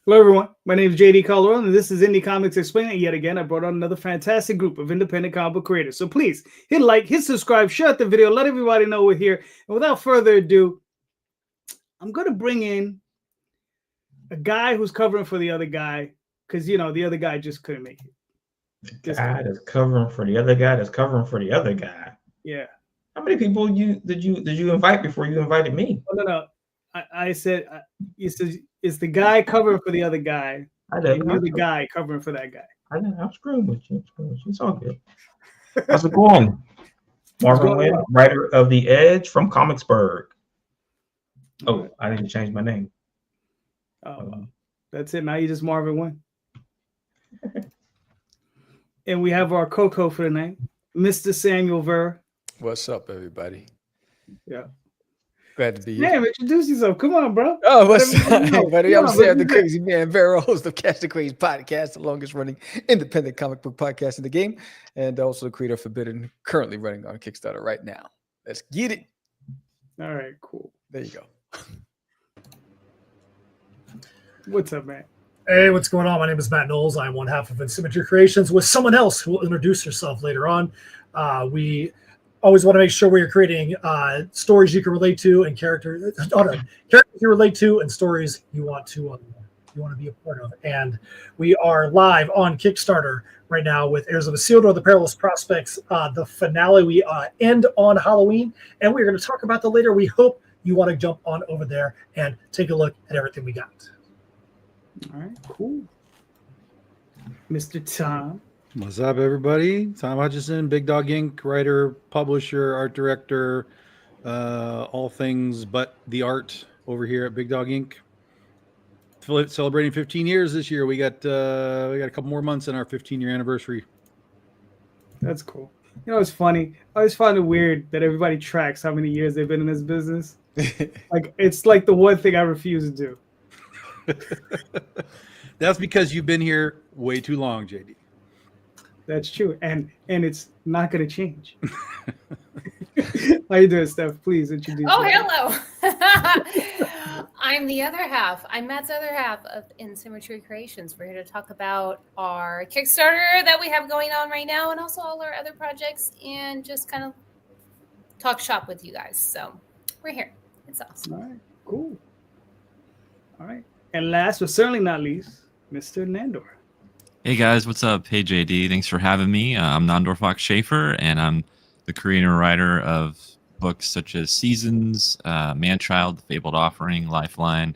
Hello, everyone. My name is JD Calderon, and this is Indie Comics Explained. And yet again, I brought on another fantastic group of independent comic book creators. So please hit like, hit subscribe, share the video, let everybody know we're here. And without further ado, I'm going to bring in a guy who's covering for the other guy because, you know, the other guy just couldn't make it. The guy that's covering for the other guy that's covering for the other guy. Yeah. How many people did you invite before you invited me? Oh, no. I said it's the guy covering for the other guy. I know. You're the guy covering for that guy. I know. I'm screwing with you. It's all good. How's it going? Marvin Wynn, writer of The Edge from Comicsburg. Oh, I need to change my name. Oh, that's it. Now you just Marvin Wynn. And we have our co-co for the night, Mr. Samuel Vera. What's up, everybody? Yeah. Glad to be here. Damn, introduce yourself. Come on, bro. Oh, what's up, everybody? I'm Sam, the man. crazy man, Vera, host of Catch the Craze podcast, the longest running independent comic book podcast in the game, and also the creator of Forbidden, currently running on Kickstarter right now. Let's get it. All right, cool. There you go. What's up, man? Hey, what's going on? My name is Matt Knowles. I'm one half of Insymmetry Creations with someone else who will introduce herself later on. We always want to make sure we're creating stories you can relate to and characters you relate to and stories you want to be a part of. And we are live on Kickstarter right now with Heirs of Isildur, The Perilous Prospects. The finale we end on Halloween, and we're going to talk about that later. We hope you want to jump on over there and take a look at everything we got. All right, cool. Mr. Tom. What's up, everybody? Tom Hutchison, Big Dog Inc., writer, publisher, art director, all things but the art over here at Big Dog Inc. Celebrating 15 years this year. We got a couple more months in our 15-year anniversary. That's cool. You know, it's funny. I always find it weird that everybody tracks how many years they've been in this business. Like, it's like the one thing I refuse to do. That's because you've been here way too long, JD. That's true, and it's not going to change. How you doing, Steph? Please introduce. Oh, hello. I'm the other half. I'm Matt's other half of Insymmetry Creations. We're here to talk about our Kickstarter that we have going on right now, and also all our other projects, and just kind of talk shop with you guys. So we're here. It's awesome. All right, cool. All right, and last but certainly not least, Mr. Nandor. Hey guys, what's up? Hey JD, thanks for having me. I'm Nandor Fox Shaffer, and I'm the creator and writer of books such as Seasons, Manchild, The Fabled Offering, Lifeline,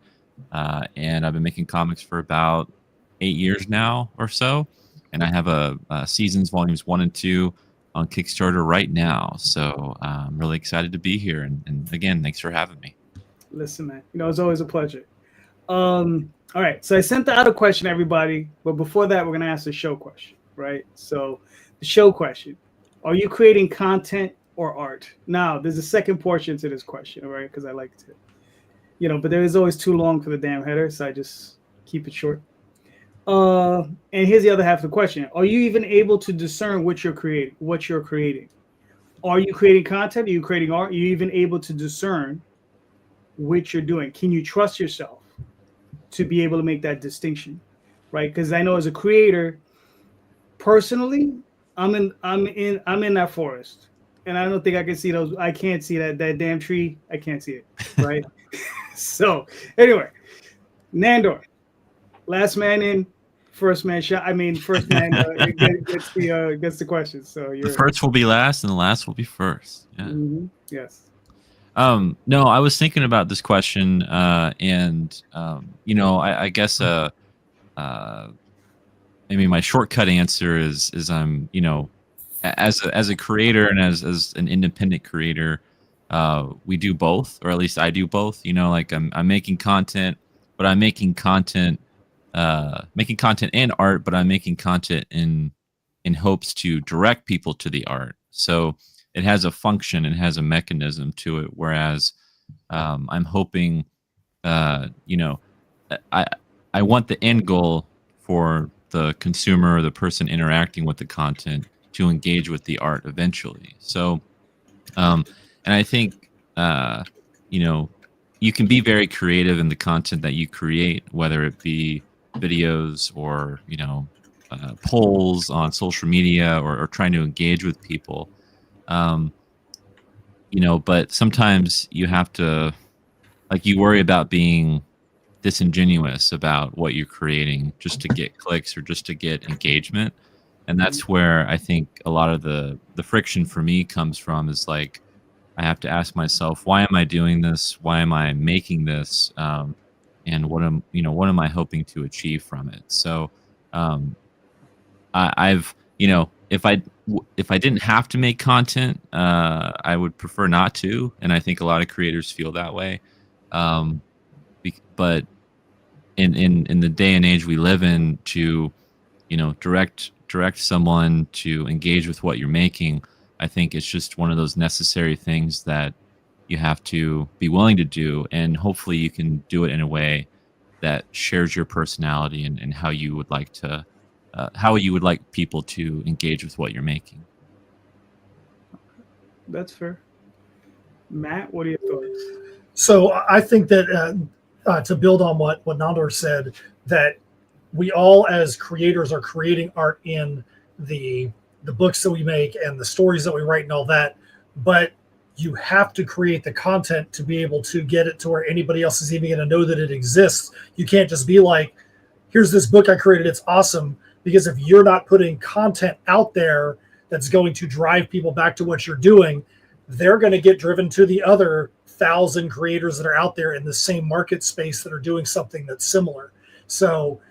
and I've been making comics for about 8 years now or so, and I have a Seasons Volumes 1 and 2 on Kickstarter right now, so I'm really excited to be here, and again, thanks for having me. Listen, man, you know, it's always a pleasure. All right, so I sent out a question, everybody, but before that, we're going to ask the show question, right? So the show question, are you creating content or art? Now, there's a second portion to this question, all right, because I like to, you know, but there is always too long for the damn header, so I just keep it short. And here's the other half of the question. Are you even able to discern what you're creating? Are you creating content? Are you creating art? Are you even able to discern what you're doing? Can you trust yourself to be able to make that distinction, right? Because I know as a creator, personally, I'm in that forest, and I don't think I can see those. I can't see that damn tree. I can't see it, right? So anyway, Nandor, last man in, first man shot. I mean, first man gets the question. So the first will be last, and the last will be first. Yeah. Mm-hmm. Yes. No, I was thinking about this question, and you know, I guess maybe my shortcut answer is I'm, you know, as a creator and as an independent creator, we do both, or at least I do both. You know, like I'm making content, but I'm making content and art, but I'm making content in hopes to direct people to the art. So it has a function and has a mechanism to it. Whereas I'm hoping, you know, I want the end goal for the consumer or the person interacting with the content to engage with the art eventually. So, and I think, you know, you can be very creative in the content that you create, whether it be videos or polls on social media or trying to engage with people. But sometimes you have to, like, you worry about being disingenuous about what you're creating just to get clicks or just to get engagement. And that's where I think a lot of the friction for me comes from, is like, I have to ask myself, why am I doing this? Why am I making this? And what am I hoping to achieve from it? So I've if I didn't have to make content, I would prefer not to, and I think a lot of creators feel that way. But in the day and age we live in, to direct someone to engage with what you're making, I think it's just one of those necessary things that you have to be willing to do, and hopefully you can do it in a way that shares your personality and how you would like to how you would like people to engage with what you're making. That's fair. Matt, what are your thoughts? So I think that to build on what Nandor said, that we all as creators are creating art in the books that we make and the stories that we write and all that, but you have to create the content to be able to get it to where anybody else is even going to know that it exists. You can't just be like, here's this book I created, it's awesome. Because if you're not putting content out there that's going to drive people back to what you're doing, they're going to get driven to the other 1,000 creators that are out there in the same market space that are doing something that's similar. So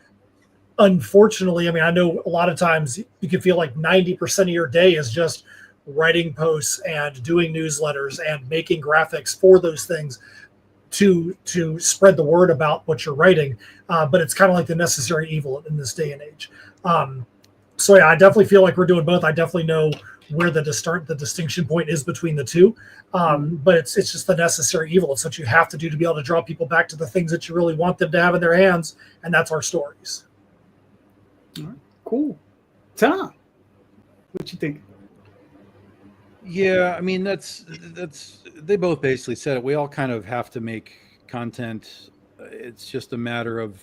unfortunately, I mean, I know a lot of times you can feel like 90% of your day is just writing posts and doing newsletters and making graphics for those things to spread the word about what you're writing. But it's kind of like the necessary evil in this day and age. So yeah, I definitely feel like we're doing both. I definitely know where the distinction point is between the two. But it's just the necessary evil. It's what you have to do to be able to draw people back to the things that you really want them to have in their hands. And that's our stories. All right, cool. Tom, what you think? Yeah, I mean, that's they both basically said it. We all kind of have to make content. It's just a matter of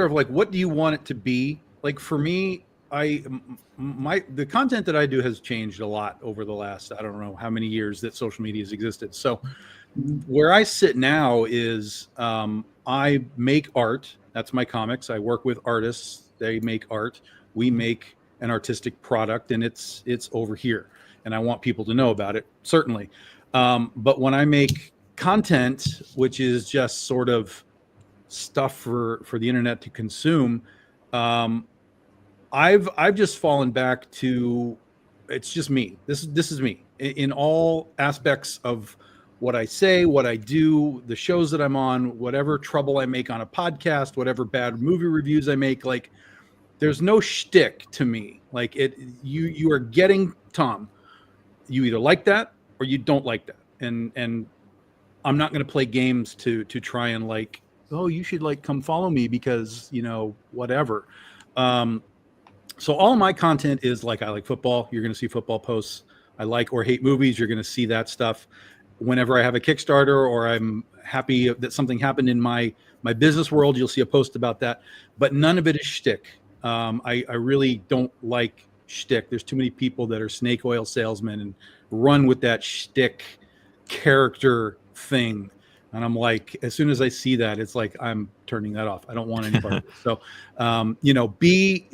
like, what do you want it to be? Like for me, the content that I do has changed a lot over the last, I don't know how many years that social media has existed. So where I sit now is I make art. That's my comics. I work with artists. They make art. We make an artistic product, and it's over here. And I want people to know about it, certainly. But when I make content, which is just sort of stuff for the internet to consume, I've just fallen back to, it's just me. This is me in all aspects of what I say, what I do, the shows that I'm on, whatever trouble I make on a podcast, whatever bad movie reviews I make. Like, there's no shtick to me. Like, you are getting, Tom, you either like that or you don't like that. And I'm not going to play games to try and like, oh, you should like come follow me because, whatever. So all my content is like, I like football. You're going to see football posts. I like or hate movies. You're going to see that stuff. Whenever I have a Kickstarter or I'm happy that something happened in my business world, you'll see a post about that. But none of it is shtick. I really don't like shtick. There's too many people that are snake oil salesmen and run with that shtick character thing. And I'm like, as soon as I see that, it's like, I'm turning that off. I don't want any part of it. So,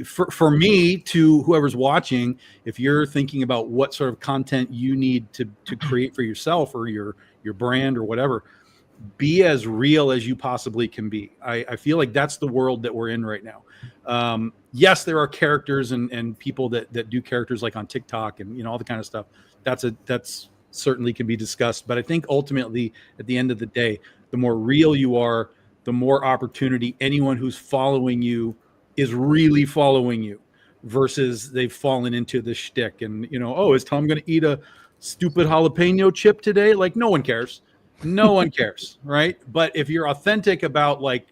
for me, to whoever's watching, if you're thinking about what sort of content you need to create for yourself or your brand or whatever, be as real as you possibly can be. I feel like that's the world that we're in right now. Yes, there are characters and people that do characters like on TikTok and, all the kind of stuff. That's certainly can be discussed. But I think ultimately, at the end of the day, the more real you are, the more opportunity anyone who's following you is really following you versus they've fallen into the shtick. And, oh, is Tom going to eat a stupid jalapeno chip today? Like, no one cares. No one cares, right? But if you're authentic about like,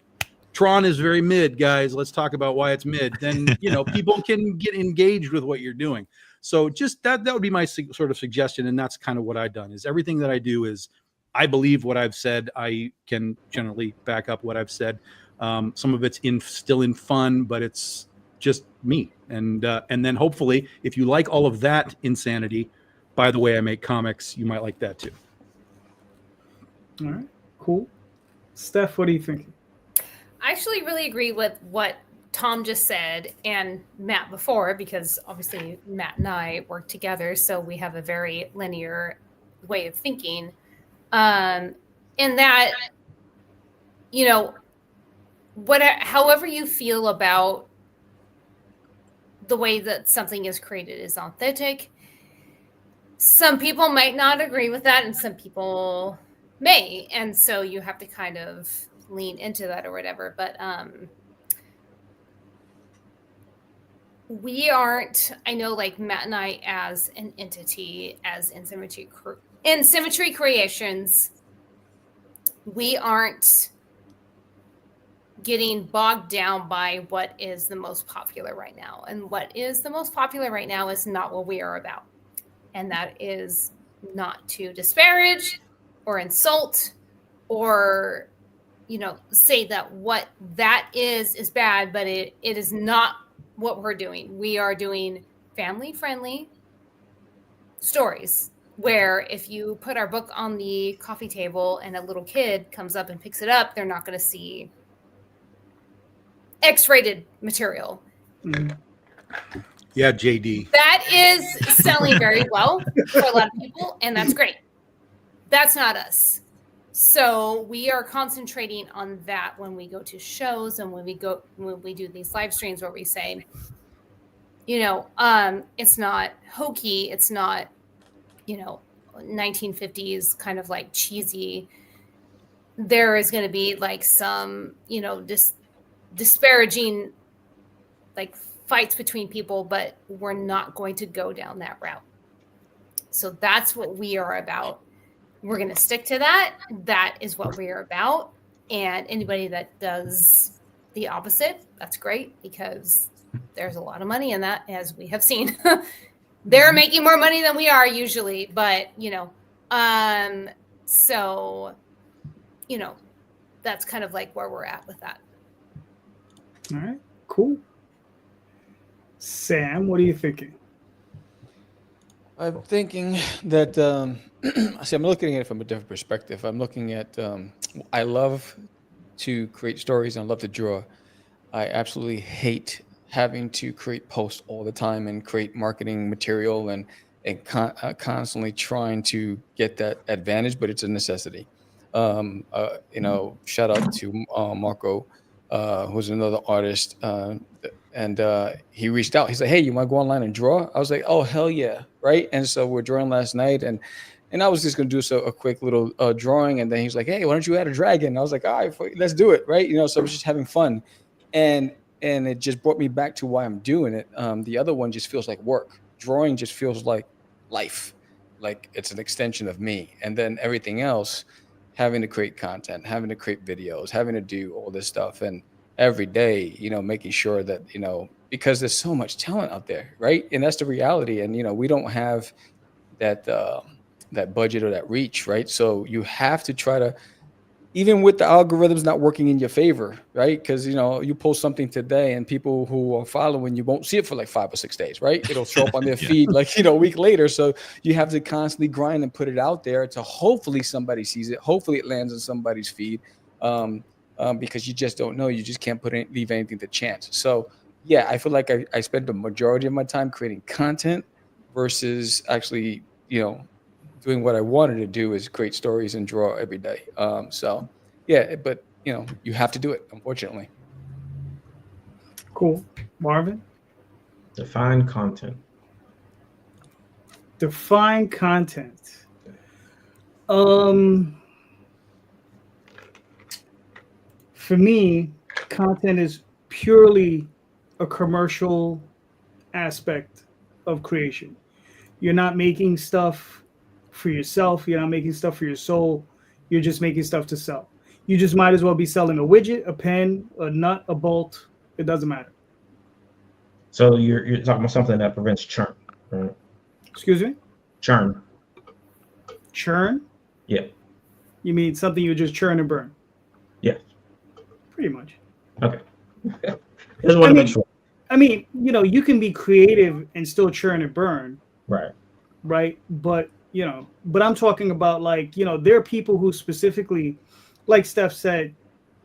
Tron is very mid, guys, let's talk about why it's mid, then, people can get engaged with what you're doing. So just that would be my sort of suggestion. And that's kind of what I've done is everything that I do is I believe what I've said. I can generally back up what I've said. Some of it's still in fun, but it's just me. And then hopefully, if you like all of that insanity, by the way I make comics, you might like that too. All right, cool. Steph, what are you thinking? I actually really agree with what Tom just said and Matt before, because obviously Matt and I work together, so we have a very linear way of thinking. In that, you know, however you feel about the way that something is created is authentic. Some people might not agree with that, and some people may, and so you have to kind of lean into that or whatever. But we aren't, I know, like Matt and I as an entity, as in Symmetry Creations, we aren't getting bogged down by what is the most popular right now. And what is the most popular right now is not what we are about. And that is not to disparage or insult or, you know, say that what that is bad, but it is not what we're doing. We are doing family-friendly stories where if you put our book on the coffee table and a little kid comes up and picks it up, they're not going to see X-rated material. Mm-hmm. Yeah, JD. That is selling very well for a lot of people, and that's great. That's not us. So we are concentrating on that when we go to shows and when we do these live streams where we say, you know, it's not hokey, it's not, you know, 1950s kind of like cheesy. There is going to be like some, you know, disparaging like fights between people, but we're not going to go down that route. So that's what we are about. We're going to stick to that. That is what we are about. And anybody that does the opposite, that's great, because there's a lot of money in that, as we have seen. They're making more money than we are usually, but, you know, so, you know, that's kind of like where we're at with that. All right, cool. Sam, what are you thinking? I'm thinking that, see, I'm looking at it from a different perspective. I'm looking at, I love to create stories and I love to draw. I absolutely hate having to create posts all the time and create marketing material and constantly trying to get that advantage, but it's a necessity. You know, shout out to Marco, who's another artist, and he reached out. He's like, "Hey, you want to go online and draw?" I was like, "Oh, hell yeah!" Right? And so we're drawing last night, and I was just gonna do a quick little drawing, and then he was like, "Hey, why don't you add a dragon?" And I was like, "All right, let's do it." Right? You know, so I was just having fun, and it just brought me back to why I'm doing it. The other one just feels like work. Drawing just feels like life, like it's an extension of me, and then everything else, having to create content, having to create videos, having to do all this stuff, and every day, you know, making sure that, you know, because there's so much talent out there, right? And that's the reality. And, you know, we don't have that that budget or that reach, right? So you have to try to, even with the algorithms not working in your favor, right? Because, you know, you post something today and people who are following you won't see it for like 5 or 6 days, right? It'll show up on their feed like, you know, a week later. So you have to constantly grind and put it out there to hopefully somebody sees it. Hopefully it lands on somebody's feed. Because you just don't know. You just can't leave anything to chance. So, yeah, I feel like I spend the majority of my time creating content versus actually, you know, doing what I wanted to do is create stories and draw every day. So, yeah, but, you know, you have to do it, unfortunately. Cool. Marvin? Define content. Define content. For me, content is purely a commercial aspect of creation. You're not making stuff for yourself. You're not making stuff for your soul. You're just making stuff to sell. You just might as well be selling a widget, a pen, a nut, a bolt. It doesn't matter. So you're talking about something that prevents churn, right? Excuse me? Churn. Churn? Yeah. You mean something you just churn and burn? Yes. Pretty much. Okay. Just want to make sure. I mean, you can be creative and still churn and burn. Right. Right. But, but I'm talking about there are people who specifically, like Steph said,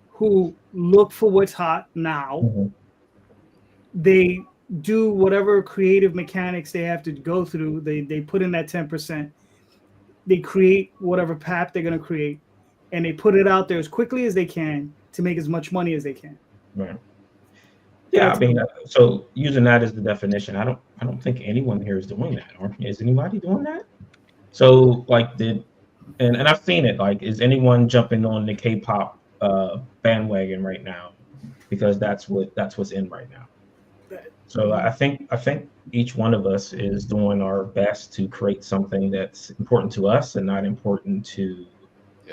who look for what's hot now. Mm-hmm. They do whatever creative mechanics they have to go through. They put in that 10%. They create whatever pap they're going to create, and they put it out there as quickly as they can to make as much money as they can. Right. Yeah, I mean, so using that as the definition, I don't think anyone here is doing that. Or is anybody doing that? So and I've seen it. Like, is anyone jumping on the K-pop bandwagon right now? Because that's what's in right now. So I think each one of us is doing our best to create something that's important to us and not important to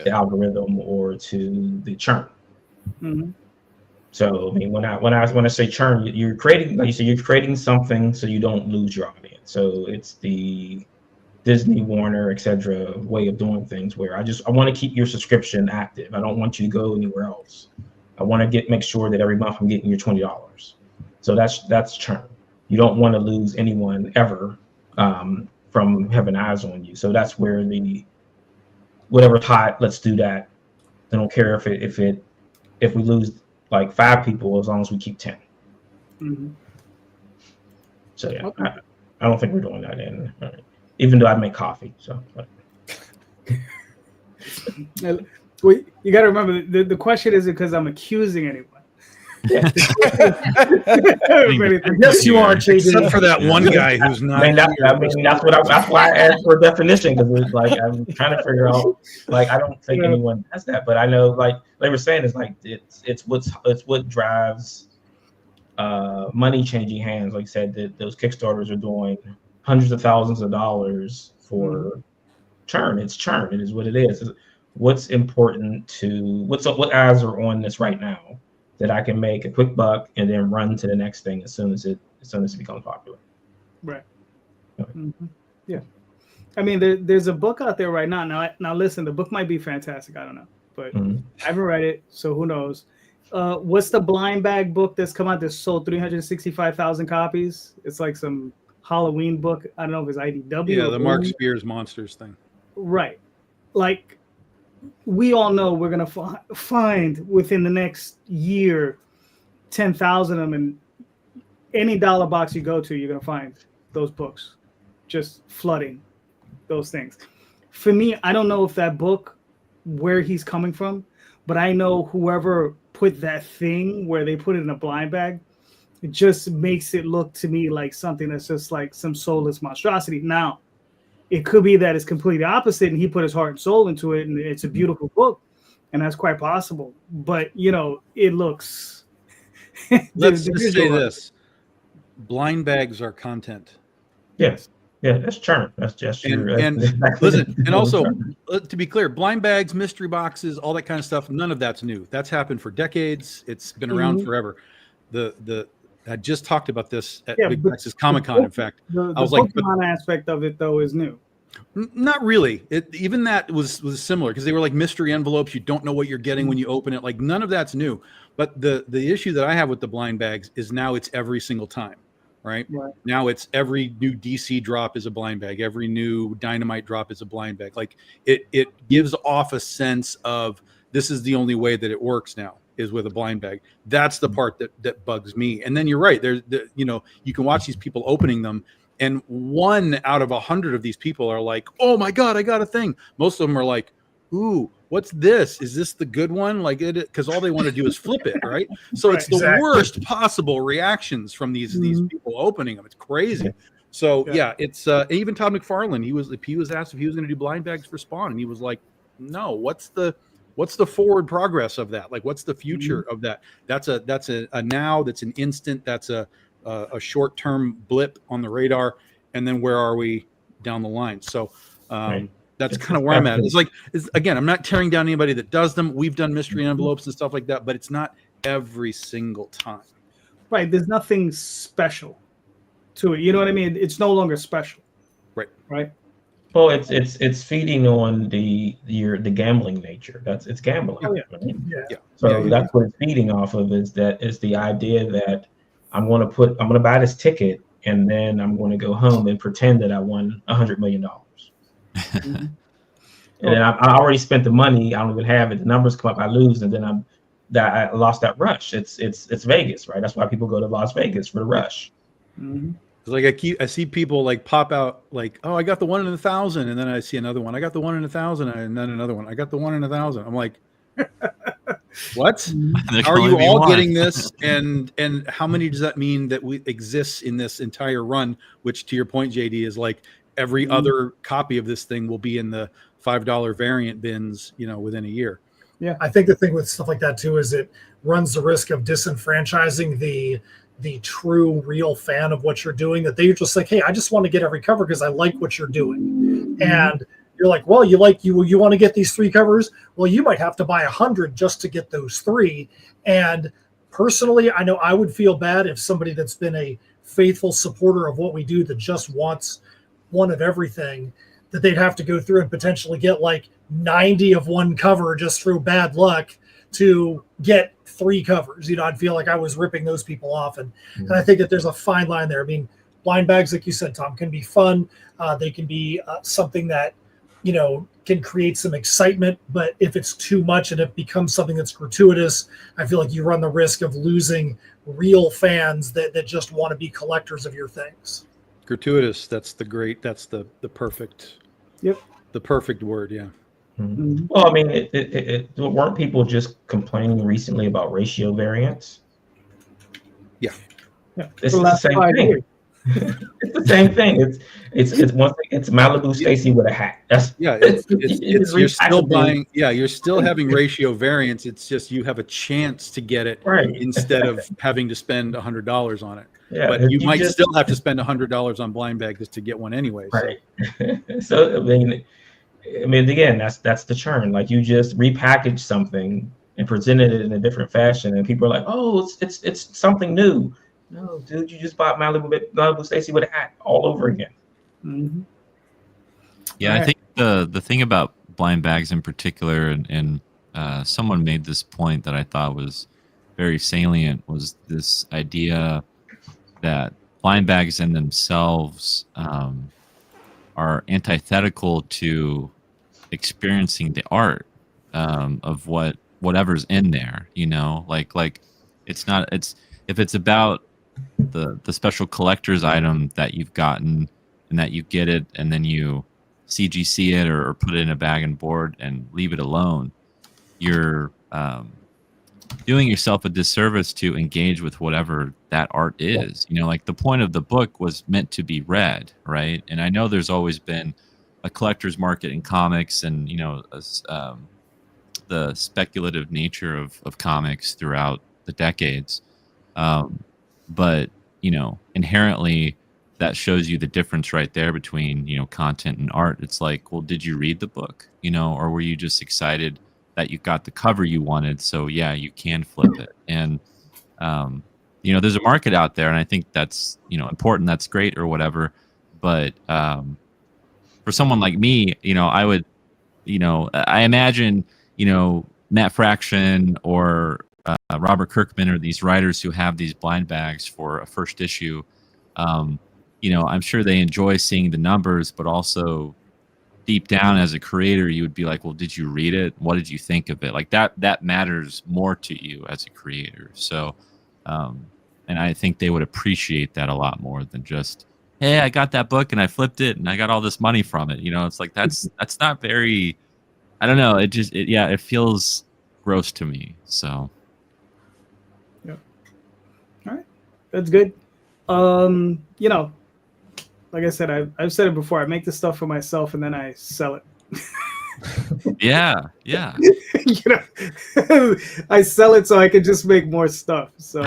the algorithm or to the churn. Mm-hmm. So I mean, when I say churn, you're creating, like you said, you're creating something so you don't lose your audience. So it's the Disney, Warner, etc. way of doing things where I want to keep your subscription active. I don't want you to go anywhere else. I want to make sure that every month I'm getting your $20. So that's churn. You don't want to lose anyone ever from having eyes on you. So that's where whatever's hot, let's do that. I don't care if we lose like 5 people as long as we keep 10. Mm-hmm. So yeah, Okay. I don't think we're doing that even though I make coffee. So. Well, you got to remember the question isn't because I'm accusing anyone. Yeah. Yes, you are, JD. Except for that one guy who's not. That's why I asked for a definition, because it's like I'm trying to figure out. Like, I don't think anyone has that, but I know, like they were saying, is like it's what drives money changing hands. Like you said, that those Kickstarters are doing hundreds of thousands of dollars for churn. It's churn. It is what it is. What's important to what eyes are on this right now that I can make a quick buck and then run to the next thing as soon as it becomes popular. Right. Okay. Mm-hmm. Yeah. I mean, there's a book out there right now. Now listen, the book might be fantastic. I don't know, but I haven't read it, so who knows? What's the blind bag book that's come out that sold 365,000 copies? It's like some Halloween book. I don't know if it's IDW. Yeah, the Mark Spears Monsters thing. Right. Like, we all know we're going to find within the next year 10,000 of them, and any dollar box you go to, you're going to find those books just flooding those things. For me, I don't know if that book, where he's coming from, but I know whoever put that thing where they put it in a blind bag, it just makes it look to me like something that's just like some soulless monstrosity. Now, it could be that it's completely opposite and he put his heart and soul into it and it's a beautiful book, and that's quite possible. But, it looks... Let's just say this. Blind bags are content. Yes. Yeah, that's churn. That's just and listen, and also, to be clear, blind bags, mystery boxes, all that kind of stuff, none of that's new. That's happened for decades. It's been around forever. I just talked about this at Big Texas Comic-Con. In fact, I was like, the Pokemon aspect of it though is new. Not really. Even that was similar, because they were like mystery envelopes. You don't know what you're getting when you open it. Like, none of that's new. But the issue that I have with the blind bags is now it's every single time, right? Now it's every new DC drop is a blind bag. Every new Dynamite drop is a blind bag. Like, it gives off a sense of this is the only way that it works now, is with a blind bag. That's the part that bugs me. And then you're right. You can watch these people opening them, and 1 out of 100 of these people are like, "Oh my God, I got a thing." Most of them are like, "Ooh, what's this? Is this the good one?" Like, because all they want to do is flip it, right? So it's the worst possible reactions from these people opening them. It's crazy. So it's even Todd McFarlane. He was asked if he was going to do blind bags for Spawn, and he was like, "No. What's the forward progress of that? Like, what's the future of that? That's a now. That's an instant. That's a short-term blip on the radar, and then where are we down the line?" So that's kind of where I'm at. Again, I'm not tearing down anybody that does them. We've done mystery envelopes and stuff like that, but it's not every single time. Right. There's nothing special to it. You know what I mean? It's no longer special. Right. Right. Well, it's feeding on the gambling nature. It's gambling. Oh, yeah. Right? Yeah. So that's what it's feeding off of is the idea that I'm going to buy this ticket and then I'm going to go home and pretend that I won $100 million. Mhm. And then I already spent the money. I don't even have it. The numbers come up, I lose, and then I lost that rush. It's Vegas, right? That's why people go to Las Vegas for the rush. Mhm. Like I see people like pop out like, oh, I got the 1 in 1,000, and then I see another one. I got the 1 in 1,000, and then another one. I got the 1 in 1,000. I'm like, what? There How can are only you be all one. getting this? And how many does that mean that we exists in this entire run? Which, to your point, JD, is like every other copy of this thing will be in the $5 variant bins, within a year. Yeah. I think the thing with stuff like that too is it runs the risk of disenfranchising the true real fan of what you're doing, that they're just like, hey, I just want to get every cover because I like what you're doing. And you're like, well, you want to get these 3 covers? Well, you might have to buy 100 just to get those 3. And personally, I know I would feel bad if somebody that's been a faithful supporter of what we do that just wants one of everything, that they'd have to go through and potentially get like 90 of one cover just through bad luck to get 3 covers. I'd feel like I was ripping those people off. And I think that there's a fine line there. I mean, blind bags, like you said, Tom, can be fun. They can be something that, can create some excitement. But if it's too much and it becomes something that's gratuitous, I feel like you run the risk of losing real fans that just want to be collectors of your things. Gratuitous. That's the perfect. Yep. The perfect word. Yeah. Mhm. Well, I mean, weren't people just complaining recently about ratio variance? Yeah. Yeah. It's For the last same 5 thing. years. It's the same thing. It's one thing. It's Malibu Stacy with a hat. That's You're still repackaging. buying. Yeah, you're still having ratio variance. It's just you have a chance to get it Right. instead of having to spend $100 on it. Yeah, But you might just, still have to spend $100 on blind bag just to get one anyway. So. right. So I mean, again, that's the churn. Like you just repackage something and presented it in a different fashion, and people are like, "Oh, it's something new." No, dude, you just bought Malibu Stacy with a hat all over again. Mhm. Yeah, All I right. think the thing about blind bags in particular, and someone made this point that I thought was very salient, was this idea that blind bags in themselves are antithetical to experiencing the art of whatever's in there. Like it's not if it's about the special collector's item that you've gotten and that you get it and then you CGC it or put it in a bag and board and leave it alone, you're doing yourself a disservice to engage with whatever that art is. Like the point of the book was meant to be read, right? And I know there's always been a collector's market in comics and the speculative nature of comics throughout the decades, but inherently that shows you the difference right there between content and art. It's like, well, did you read the book, or were you just excited that you got the cover you wanted, so yeah, you can flip it? And there's a market out there, and I think that's important, that's great or whatever. But for someone like me, I would I imagine Matt Fraction or Robert Kirkman or these writers who have these blind bags for a first issue. I'm sure they enjoy seeing the numbers, but also deep down as a creator, you would be like, well, did you read it? What did you think of it? Like that matters more to you as a creator. So, and I think they would appreciate that a lot more than just, hey, I got that book and I flipped it and I got all this money from it. It's like, that's not very, I don't know. It feels gross to me. So. All right. That's good. Like I said, I've said it before. I make the stuff for myself and then I sell it. Yeah. I sell it so I can just make more stuff. So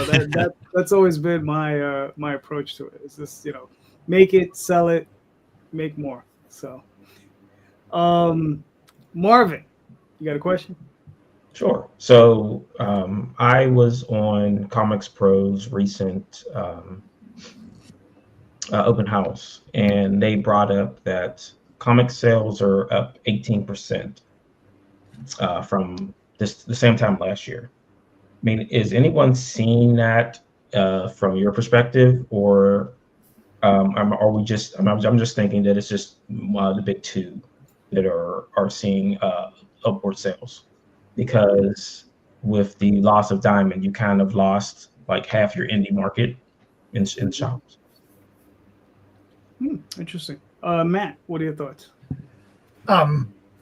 that's always been my my approach to it. It's just make it, sell it, make more. So, Marvin, you got a question? Sure. So I was on Comics Pro's recent open house, and they brought up that comic sales are up 18% from the same time last year. I mean, is anyone seeing that from your perspective, or are we just? I'm just thinking that it's just the big two that are seeing upward sales, because with the loss of Diamond, you kind of lost like half your indie market in shops. Interesting. Matt, what are your thoughts?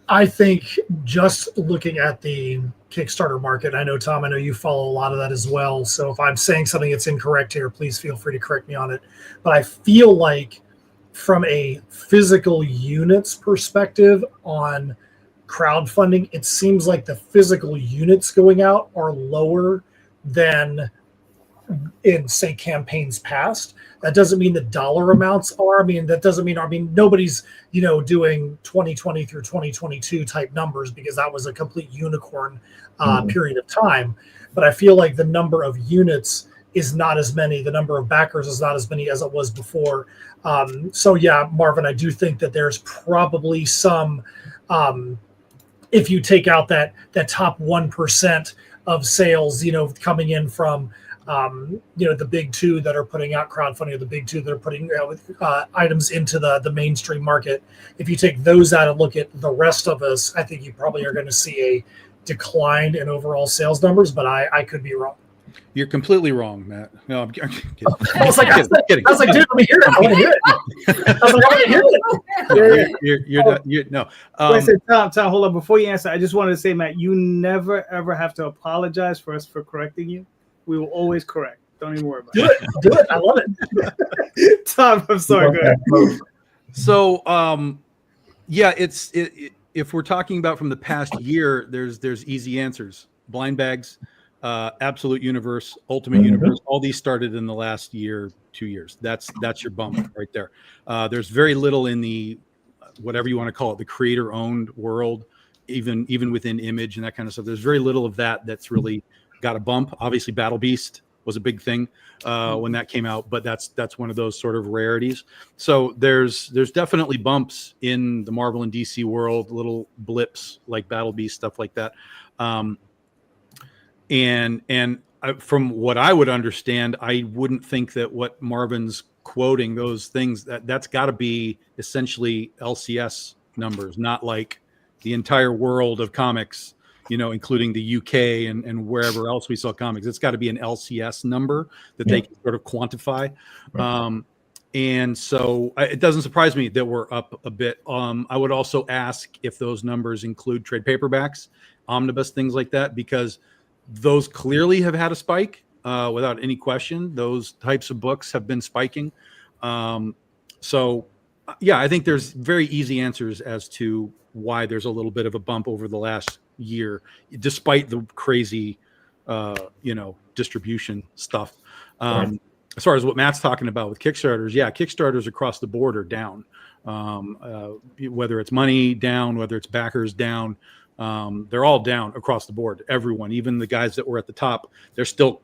I think just looking at the Kickstarter market, I know, Tom, I know you follow a lot of that as well. So if I'm saying something that's incorrect here, please feel free to correct me on it. But I feel like from a physical units perspective on crowdfunding, it seems like the physical units going out are lower than in, say, campaigns past. That doesn't mean the dollar amounts are. I mean, that doesn't mean, nobody's, doing 2020 through 2022 type numbers, because that was a complete unicorn period of time. But I feel like the number of units is not as many. The number of backers is not as many as it was before. So yeah, Marvin, I do think that there's probably some, if you take out that top 1% of sales, coming in from, the big two that are putting out crowdfunding, or the big two that are putting items into the mainstream market. If you take those out and look at the rest of us, I think you probably are going to see a decline in overall sales numbers, but I could be wrong. You're completely wrong, Matt. No, I'm kidding. I was like, dude, let me hear it. I want to hear it. I was like, I want to hear it. You're no. I said, Tom, hold on. Before you answer, I just wanted to say, Matt, you never, ever have to apologize for us for correcting you. We will always correct. Don't even worry about it. Do it. I love it. Tom, I'm sorry. Go ahead. So, yeah, if we're talking about from the past year, there's easy answers. Blind bags, Absolute Universe, Ultimate Universe, all these started in the last year, 2 years. That's your bump right there. There's very little in the, whatever you want to call it, the creator-owned world, even within Image and that kind of stuff. There's very little of that's really got a bump. Obviously, Battle Beast was a big thing when that came out, but that's one of those sort of rarities. So there's definitely bumps in the Marvel and DC world, little blips like Battle Beast, stuff like that. And from what I would understand, I wouldn't think that what Marvin's quoting, those things, that's got to be essentially LCS numbers, not like the entire world of comics, including the UK and wherever else we sell comics. It's got to be an LCS number that they can sort of quantify. Right. And so it doesn't surprise me that we're up a bit. I would also ask if those numbers include trade paperbacks, omnibus, things like that, because those clearly have had a spike without any question. Those types of books have been spiking. So, yeah, I think there's very easy answers as to why there's a little bit of a bump over the last year, despite the crazy, distribution stuff. Right. As far as what Matt's talking about with Kickstarters, yeah, Kickstarters across the board are down. Whether it's money down, whether it's backers down, they're all down across the board. Everyone, even the guys that were at the top, they're still,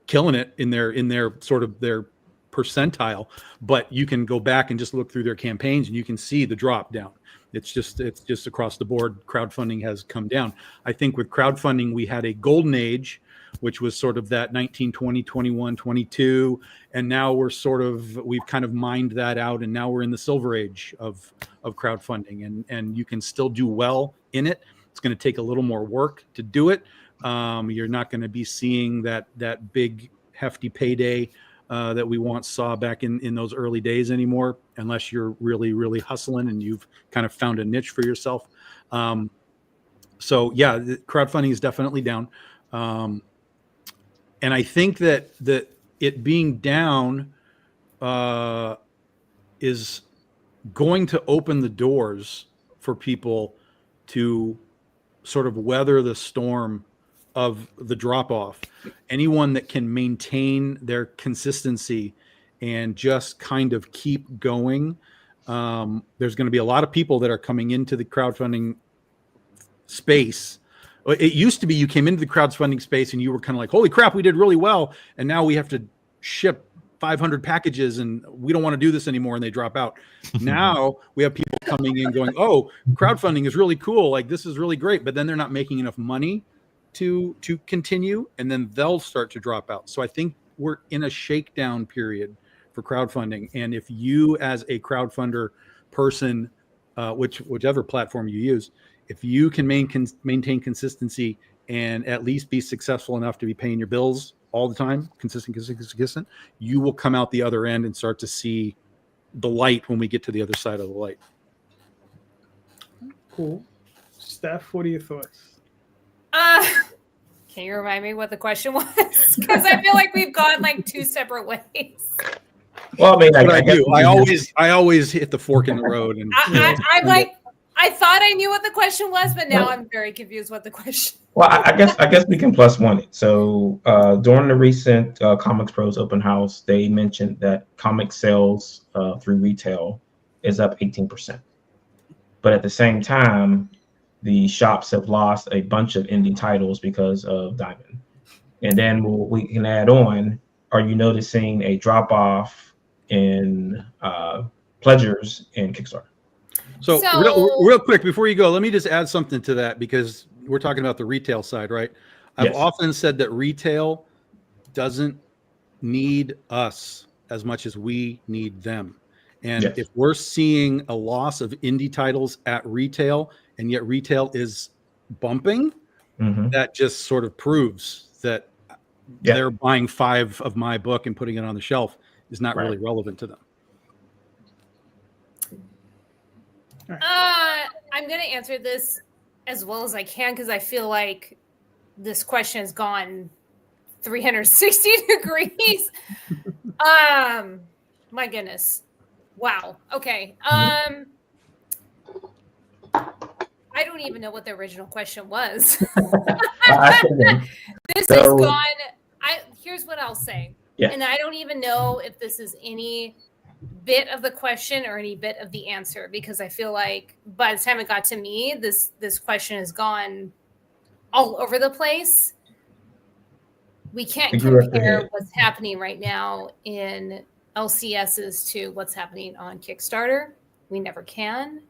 killing it in their sort of their percentile. But you can go back and just look through their campaigns, and you can see the drop down. It's just across the board. Crowdfunding has come down. I think with crowdfunding, we had a golden age, which was sort of that 19, 20, 21, 22. And now we've kind of mined that out. And now we're in the silver age of crowdfunding, and you can still do well in it. It's going to take a little more work to do it. You're not going to be seeing that big hefty payday that we once saw back in those early days anymore, unless you're really, really hustling and you've kind of found a niche for yourself. So yeah, the crowdfunding is definitely down. And I think that it being down is going to open the doors for people to sort of weather the storm of the drop off. Anyone that can maintain their consistency and just kind of keep going. There's going to be a lot of people that are coming into the crowdfunding space. It used to be you came into the crowdfunding space and you were kind of like, holy crap, we did really well. And now we have to ship 500 packages and we don't want to do this anymore, and they drop out. Now we have people coming in going, oh, crowdfunding is really cool, like this is really great, but then they're not making enough money to continue, and then they'll start to drop out. So I think we're in a shakedown period for crowdfunding, and if you as a crowdfunder person, whichever platform you use, if you can maintain consistency and at least be successful enough to be paying your bills all the time, consistent, you will come out the other end and start to see the light when we get to the other side of the light. Cool. Steph, what are your thoughts? Can you remind me what the question was? Because I feel like we've gone like two separate ways. Well, I mean, I always hit the fork in the road, and I'm like, I thought I knew what the question was, but now I'm very confused what the question. Well, I guess we can plus one it. So during the recent Comics Pros open house, they mentioned that comic sales through retail is up 18%. But at the same time, the shops have lost a bunch of indie titles because of Diamond. And then we can add on, are you noticing a drop off in pledgers in Kickstarter? So real quick, before you go, let me just add something to that, because we're talking about the retail side, right? I've often said that retail doesn't need us as much as we need them. And if we're seeing a loss of indie titles at retail, and yet retail is bumping, that just sort of proves that they're buying 5 of my book and putting it on the shelf is not really relevant to them. I'm going to answer this as well as I can, because I feel like this question has gone 360 degrees. My goodness. Wow. Okay. I don't even know what the original question was. This has gone. Here's what I'll say. And I don't even know if this is any bit of the question or any bit of the answer, because I feel like by the time it got to me, this question has gone all over the place. We can't compare what's happening right now in LCSs to what's happening on Kickstarter. We never can.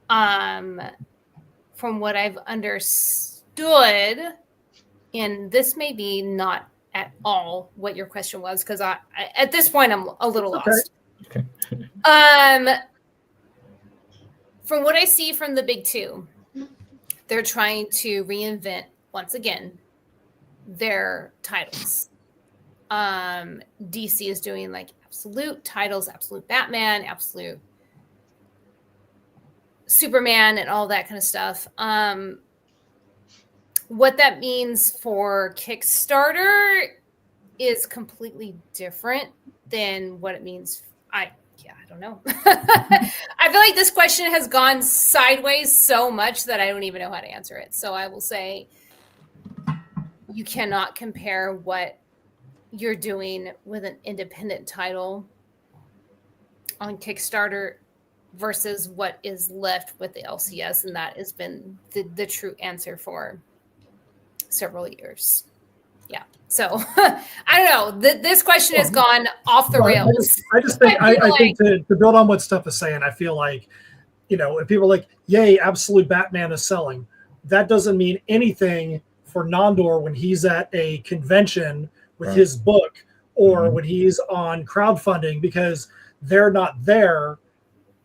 From what I've understood, and this may be not at all what your question was, because I at this point I'm a little lost. Okay. From what I see from the big two, they're trying to reinvent once again their titles. DC is doing like absolute titles, absolute Batman, absolute Superman, and all that kind of stuff. What that means for Kickstarter is completely different than what it means. I don't know. I feel like this question has gone sideways so much that I don't even know how to answer it. So I will say you cannot compare what you're doing with an independent title on Kickstarter versus what is left with the LCS, and that has been the true answer for several years. Yeah. So I don't know. This question has gone off the rails. I just think I think to build on what Steph is saying, I feel like, if people are like, yay, Absolute Batman is selling, that doesn't mean anything for Nandor when he's at a convention with his book, or when he's on crowdfunding, because they're not there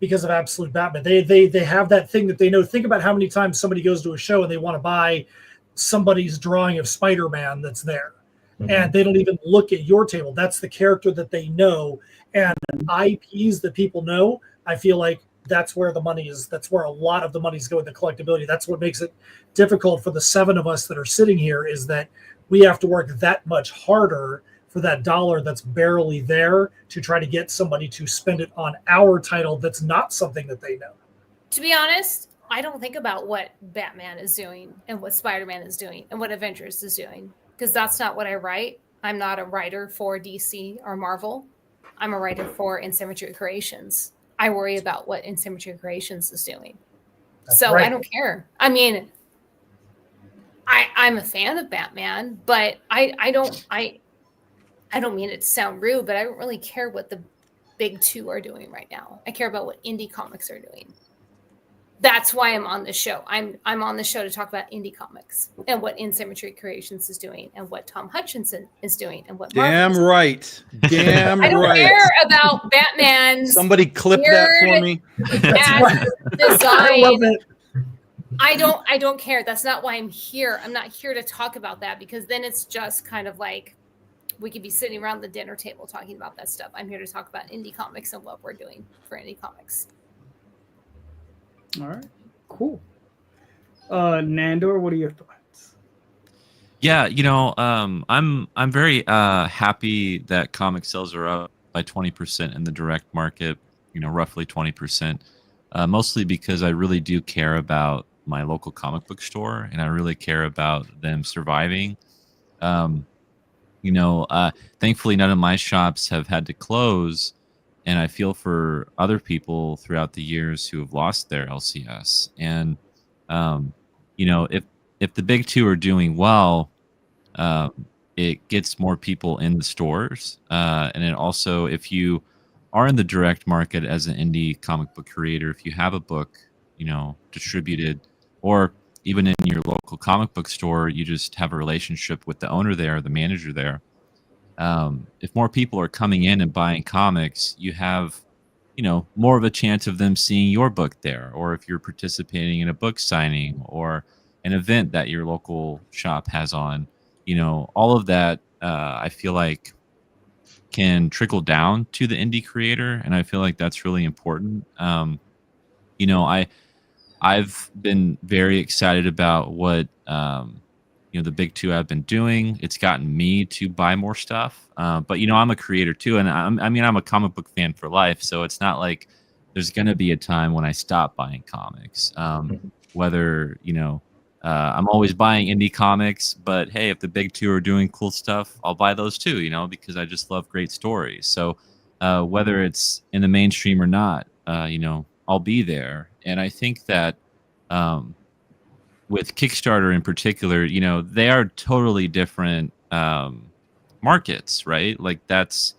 because of Absolute Batman. They have that thing that they know. Think about how many times somebody goes to a show and they want to buy somebody's drawing of Spider-Man that's there. And they don't even look at your table. That's the character that they know. And IPs that people know, I feel like that's where the money is. That's where a lot of the money is going to collectability. That's what makes it difficult for the 7 of us that are sitting here, is that we have to work that much harder for that dollar that's barely there to try to get somebody to spend it on our title that's not something that they know. To be honest, I don't think about what Batman is doing and what Spider-Man is doing and what Avengers is doing, because that's not what I write. I'm not a writer for DC or Marvel. I'm a writer for Insymmetry Creations. I worry about what Insymmetry Creations is doing. That's right. I don't care. I mean, I'm a fan of Batman, but I I don't mean it to sound rude, but I don't really care what the big two are doing right now. I care about what indie comics are doing. That's why I'm on the show. I'm on the show to talk about indie comics and what In Symmetry Creations is doing and what Tom Hutchison is doing and what Damn Marvin's right. Damn I don't right. care about Batman's Somebody clip that for me. ad I love design. it. I don't care. That's not why I'm here. I'm not here to talk about that because then it's just kind of like we could be sitting around the dinner table talking about that stuff. I'm here to talk about indie comics and what we're doing for indie comics. All right, cool. Nandor, what are your thoughts? Yeah, I'm very happy that comic sales are up by 20% in the direct market. Roughly 20%. Mostly because I really do care about my local comic book store, and I really care about them surviving. Thankfully, none of my shops have had to close. And I feel for other people throughout the years who have lost their LCS. And, if the big two are doing well, it gets more people in the stores. And it also, if you are in the direct market as an indie comic book creator, if you have a book, distributed, or even in your local comic book store, you just have a relationship with the owner there, the manager there. If more people are coming in and buying comics, you have, more of a chance of them seeing your book there. Or if you're participating in a book signing or an event that your local shop has on, all of that, I feel like can trickle down to the indie creator. And I feel like that's really important. I've been very excited about what, the big two have been doing. It's gotten me to buy more stuff. But I'm a creator too. And I'm a comic book fan for life. So it's not like there's going to be a time when I stop buying comics. Whether, I'm always buying indie comics, but hey, if the big two are doing cool stuff, I'll buy those too, because I just love great stories. So whether it's in the mainstream or not, I'll be there. And I think that, with Kickstarter in particular, they are totally different markets, right? Like that's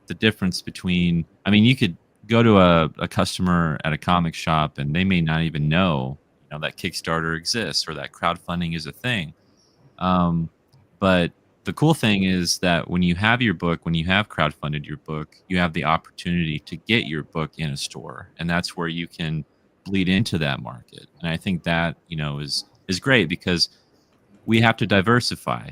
the difference between, you could go to a customer at a comic shop and they may not even know, that Kickstarter exists or that crowdfunding is a thing. But the cool thing is that when you have your book, when you have crowdfunded your book, you have the opportunity to get your book in a store. And that's where you can bleed into that market. And I think that, is great because we have to diversify,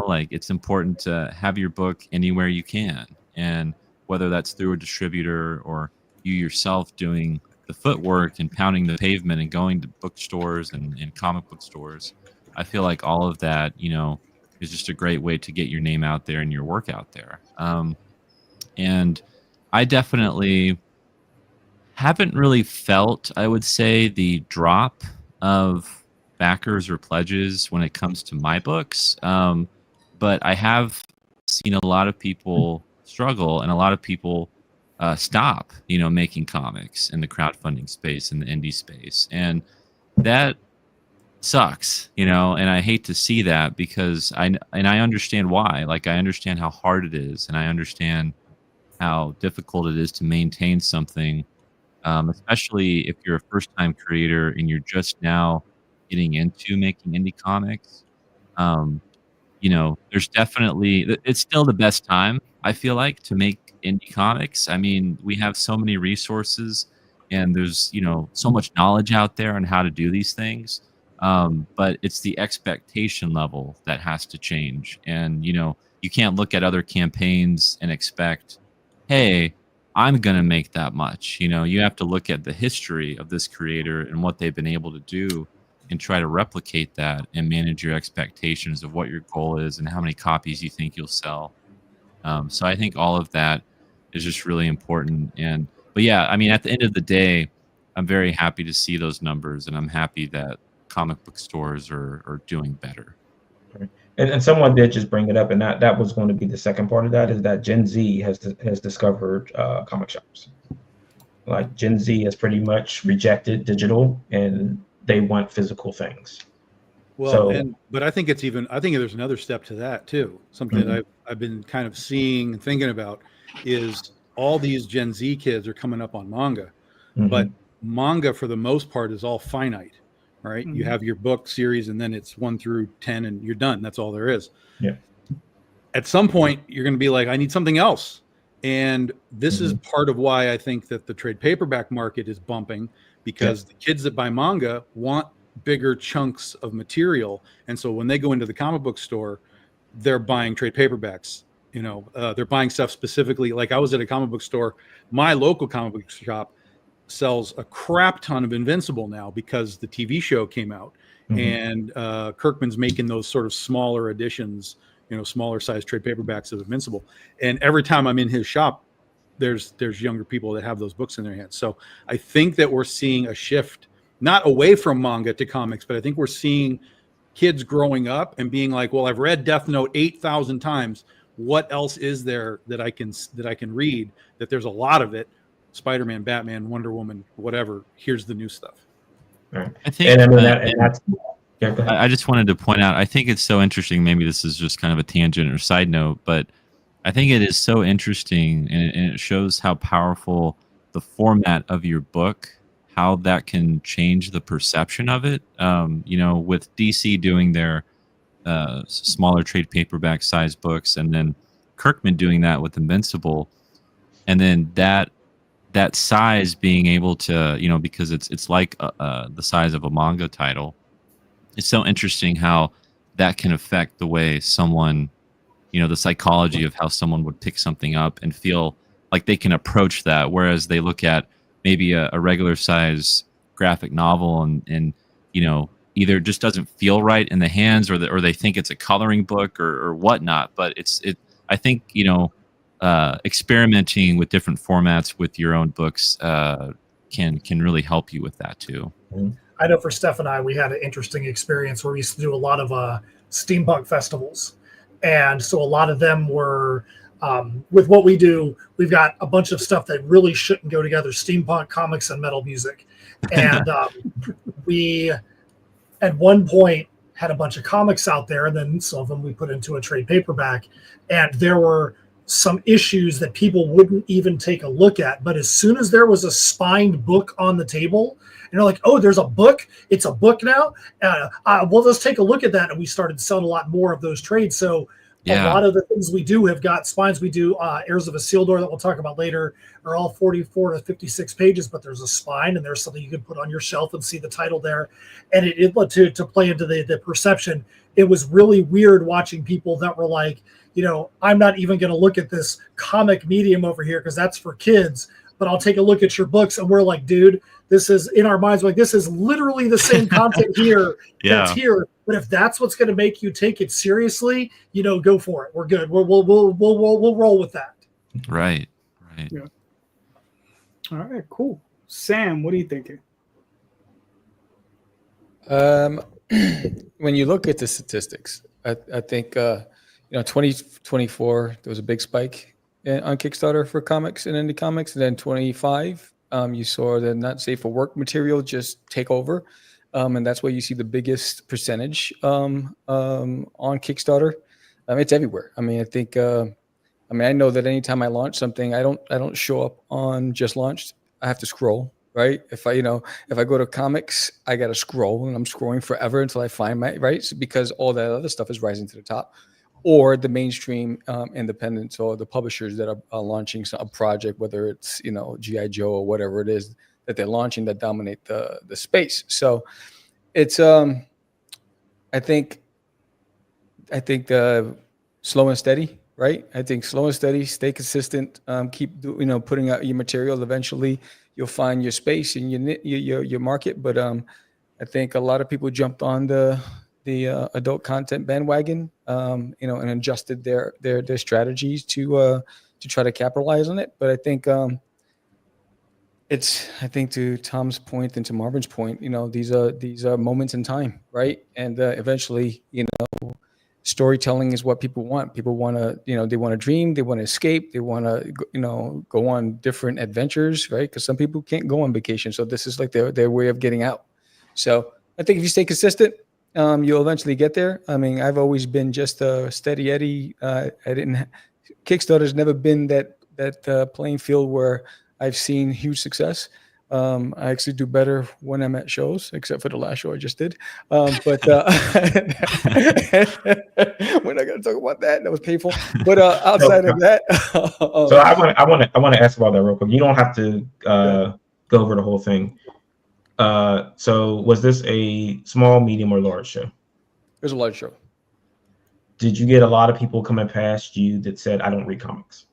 like it's important to have your book anywhere you can. And whether that's through a distributor or you yourself doing the footwork and pounding the pavement and going to bookstores and comic book stores, I feel like all of that, is just a great way to get your name out there and your work out there. And I definitely haven't really felt, I would say, the drop of backers or pledges when it comes to my books. But I have seen a lot of people struggle and a lot of people stop, making comics in the crowdfunding space, in the indie space. And that sucks, and I hate to see that because I understand why. Like, I understand how hard it is, and I understand how difficult it is to maintain something, especially if you're a first-time creator and you're just now getting into making indie comics. There's definitely, it's still the best time, I feel like, to make indie comics. We have so many resources and there's, so much knowledge out there on how to do these things. But it's the expectation level that has to change. And, you can't look at other campaigns and expect, hey, I'm going to make that much. You have to look at the history of this creator and what they've been able to do and try to replicate that and manage your expectations of what your goal is and how many copies you think you'll sell. So I think all of that is just really important. But yeah, at the end of the day, I'm very happy to see those numbers, and I'm happy that comic book stores are doing better. And someone did just bring it up, and that was going to be the second part of that, is that Gen Z has discovered comic shops. Like, Gen Z has pretty much rejected digital, and they want physical things. Well, but I think I think there's another step to that too. Something that I've been kind of seeing and thinking about is all these Gen Z kids are coming up on manga, but manga for the most part is all finite, right? You have your book series and then it's 1 through 10 and you're done. That's all there is. Yeah. At some point you're going to be like, I need something else. And this is part of why I think that the trade paperback market is bumping, because the kids that buy manga want bigger chunks of material, and so when they go into the comic book store, they're buying trade paperbacks. They're buying stuff specifically. Like I was at a comic book store, my local comic book shop sells a crap ton of Invincible now because the TV show came out, and Kirkman's making those sort of smaller editions, smaller size trade paperbacks of Invincible. And every time I'm in his shop, there's younger people that have those books in their hands. So I think that we're seeing a shift, not away from manga to comics, but I think we're seeing kids growing up and being like, well, I've read Death Note 8,000 times. What else is there that I can read? That there's a lot of it. Spider-Man, Batman, Wonder Woman, whatever. Here's the new stuff. Right. I think that's I just wanted to point out, I think it's so interesting. Maybe this is just kind of a tangent or side note, but I think it is so interesting, and it shows how powerful the format of your book, how that can change the perception of it. With DC doing their smaller trade paperback size books, and then Kirkman doing that with Invincible, and then that size being able to, because it's like the size of a manga title. It's so interesting how that can affect the way someone, the psychology of how someone would pick something up and feel like they can approach that, whereas they look at maybe a regular size graphic novel and either just doesn't feel right in the hands, or they think it's a coloring book or whatnot. But I think experimenting with different formats with your own books can really help you with that too. I know for Steph and I, we had an interesting experience where we used to do a lot of steampunk festivals, and so a lot of them were. With what we do, we've got a bunch of stuff that really shouldn't go together: steampunk, comics, and metal music. And we, at one point, had a bunch of comics out there, and then some of them we put into a trade paperback. And there were some issues that people wouldn't even take a look at. But as soon as there was a spined book on the table, and they're like, "Oh, there's a book! It's a book now. Well, let's take a look at that." And we started selling a lot more of those trades. So. Yeah. A lot of the things we do have got spines. We do Heirs of a Sealdor that we'll talk about later are all 44 to 56 pages, but there's a spine and there's something you can put on your shelf and see the title there. And it to play into the perception. It was really weird watching people that were like, I'm not even going to look at this comic medium over here because that's for kids, but I'll take a look at your books. And we're like, dude, this is in our minds, like this is literally the same content here that's here. But if that's what's going to make you take it seriously, go for it. We're good. We'll roll with that. Right. Yeah. All right. Cool. Sam, what are you thinking? When you look at the statistics, I think 2024 there was a big spike on Kickstarter for comics and indie comics, and then 25 you saw the not safe for work material just take over. And that's where you see the biggest percentage on Kickstarter. It's everywhere. I mean, I think. I know that anytime I launch something, I don't show up on just launched. I have to scroll, right? If I go to comics, I got to scroll, and I'm scrolling forever until I find my right, because all that other stuff is rising to the top, or the mainstream independents or the publishers that are launching a project, whether it's G.I. Joe or whatever it is that they're launching that dominate the space. So it's I think slow and steady, right? I think slow and steady, stay consistent, keep putting out your material. Eventually you'll find your space and your market. But I think a lot of people jumped on the adult content bandwagon, and adjusted their strategies to try to capitalize on it. But I think I think to Tom's point and to Marvin's point, these are moments in time, right? And eventually, storytelling is what people want. People want to, they want to dream, they want to escape, they want to, go on different adventures, right? Because some people can't go on vacation, so this is like their way of getting out. So I think if you stay consistent, You'll eventually get there. I mean, I've always been just a steady Eddie. Kickstarter's never been that playing field where I've seen huge success. I actually do better when I'm at shows, except for the last show I just did. But we're not going to talk about that. That was painful. But outside of that, so I want to ask about that real quick. You don't have to go over the whole thing. So was this a small, medium, or large show? It was a large show. Did you get a lot of people coming past you that said, "I don't read comics"?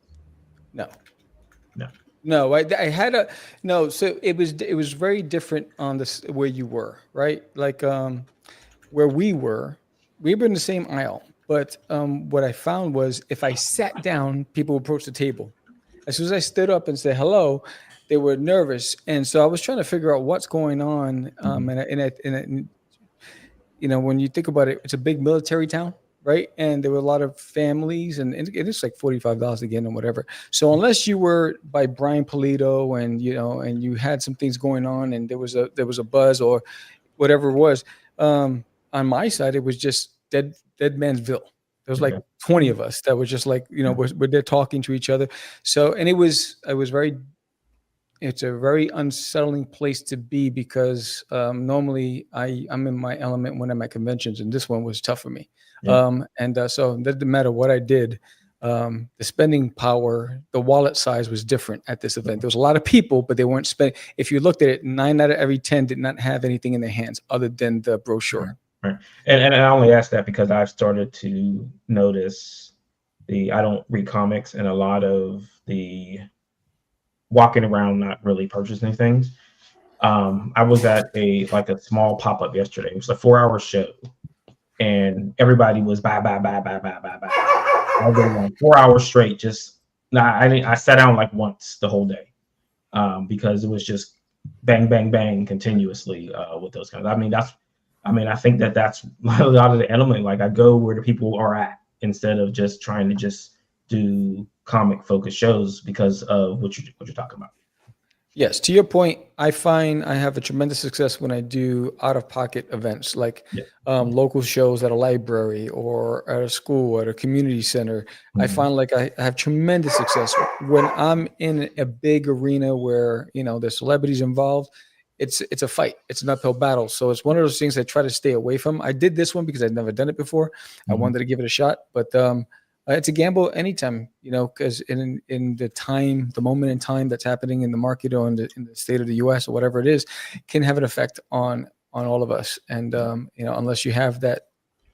No, I had a no. So it was very different on this where you were, right? Like where we were in the same aisle. But what I found was if I sat down, people would approach the table. As soon as I stood up and said hello, they were nervous, and so I was trying to figure out what's going on. And you know, when you think about it, it's a big military town. Right. And there were a lot of families and it's like $45 again or whatever. So unless you were by Brian Polito and, you know, and you had some things going on and there was a buzz or whatever it was, on my side, it was just dead mansville. There was like 20 of us that was just like, you know, we're there talking to each other. So, and it's a very unsettling place to be because normally I'm in my element when I'm at conventions and this one was tough for me. So it doesn't matter what I did. The spending power, the wallet size was different at this event. There was a lot of people, but they weren't spending. If you looked at it, 9 out of every 10 did not have anything in their hands other than the brochure. Right. And I only asked that because I've started to notice I don't read comics and a lot of the walking around not really purchasing things. I was at a small pop-up yesterday. It was a 4-hour show. And everybody was buy. I was on 4 hours straight. I sat down like once the whole day because it was just bang, bang, bang continuously with those kinds. I think that's a lot of the element. Like I go where the people are at instead of just trying to just do comic focused shows because of what you're talking about. Yes, to your point, I find I have a tremendous success when I do out-of-pocket events like local shows at a library or at a school, at a community center. Mm-hmm. I find like I have tremendous success when I'm in a big arena where, you know, there's celebrities involved. It's a fight. It's an uphill battle. So it's one of those things I try to stay away from. I did this one because I'd never done it before. Mm-hmm. I wanted to give it a shot, but it's a gamble anytime, you know, because in the moment in time that's happening in the market or in the state of the U.S. or whatever it is, can have an effect on all of us. And, you know, unless you have that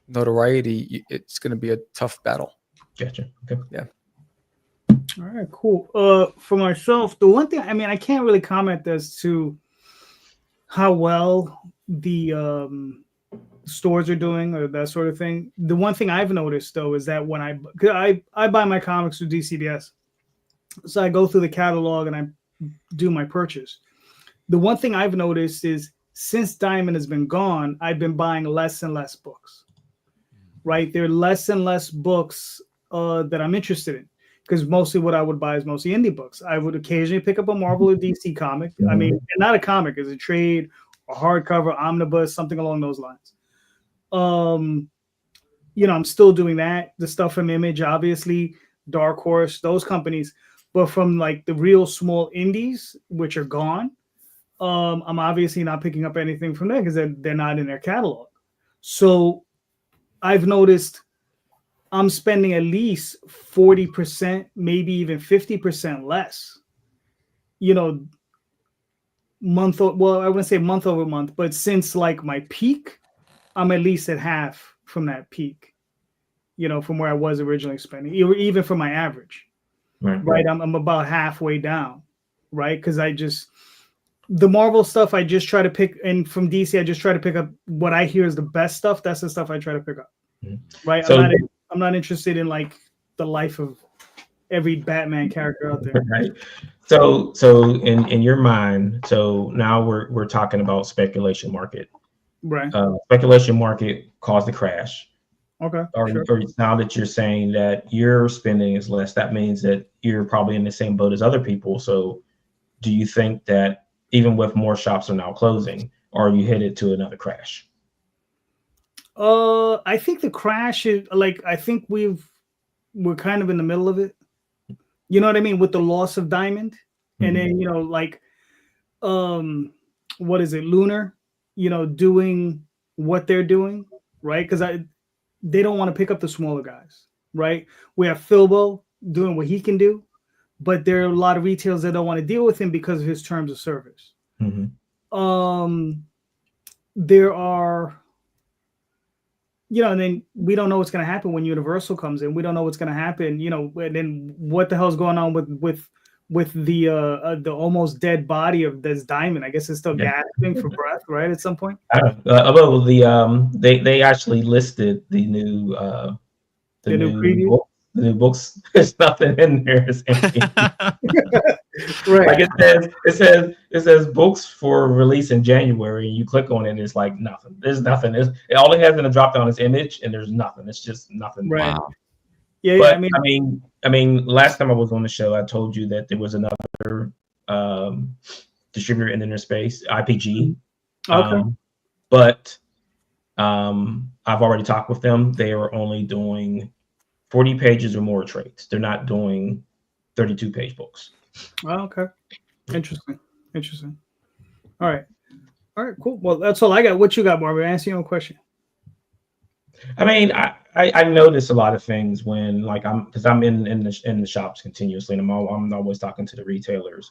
notoriety, it's going to be a tough battle. Gotcha. Okay. Yeah. All right, cool. For myself, the one thing, I mean, I can't really comment as to how well the stores are doing or that sort of thing. The one thing I've noticed though is that when I buy my comics through DCBS, so I go through the catalog and I do my purchase. The one thing I've noticed is since Diamond has been gone, I've been buying less and less books. Right, there are less and less books that I'm interested in because mostly what I would buy is mostly indie books. I would occasionally pick up a Marvel or DC comic. I mean, not a comic, it's a trade, a hardcover, omnibus, something along those lines. You know, I'm still doing that. The stuff from Image, obviously, Dark Horse, those companies. But from like the real small indies, which are gone, I'm obviously not picking up anything from there because they're not in their catalog. So I've noticed I'm spending at least 40%, maybe even 50% less, you know, I wouldn't say month over month, but since like my peak, I'm at least at half from that peak, you know, from where I was originally spending, even from my average, right? I'm about halfway down, right? Because the Marvel stuff, I just try to pick, and from DC, I just try to pick up what I hear is the best stuff. That's the stuff I try to pick up, right? So, I'm not interested in like the life of every Batman character out there. Right. So in your mind, so now we're talking about speculation market. Right. Speculation market caused the crash. Okay. Or now that you're saying that your spending is less, that means that you're probably in the same boat as other people. So do you think that even with more shops are now closing, are you headed to another crash? I think the crash is like, I think we're kind of in the middle of it. You know what I mean? With the loss of Diamond, and then like, what is it, Lunar? Doing what they're doing, right? Because they don't want to pick up the smaller guys, right? We have Philbo doing what he can do, but there are a lot of retailers that don't want to deal with him because of his terms of service. There are, and then we don't know what's going to happen when Universal comes in. We don't know what's going to happen, and then what the hell's going on with the almost dead body of this Diamond. I guess it's still gasping for breath, right? At some point. Although they actually listed the new preview. The new books. There's nothing in there. It's empty. Right. Like it says books for release in January, and you click on it, and it's like nothing. There's nothing. All it has in the drop down is image, and there's nothing. It's just nothing. Right. Wow. Yeah. But I mean, last time I was on the show, I told you that there was another distributor in the space, IPG. Okay. But I've already talked with them. They are only doing 40 pages or more trades. They're not doing 32-page books. Oh, okay. Interesting. All right, cool. Well, that's all I got. What you got, Marvin? Answer your own question. I mean, I notice a lot of things when, like, because I'm in the shops continuously, and I'm always talking to the retailers.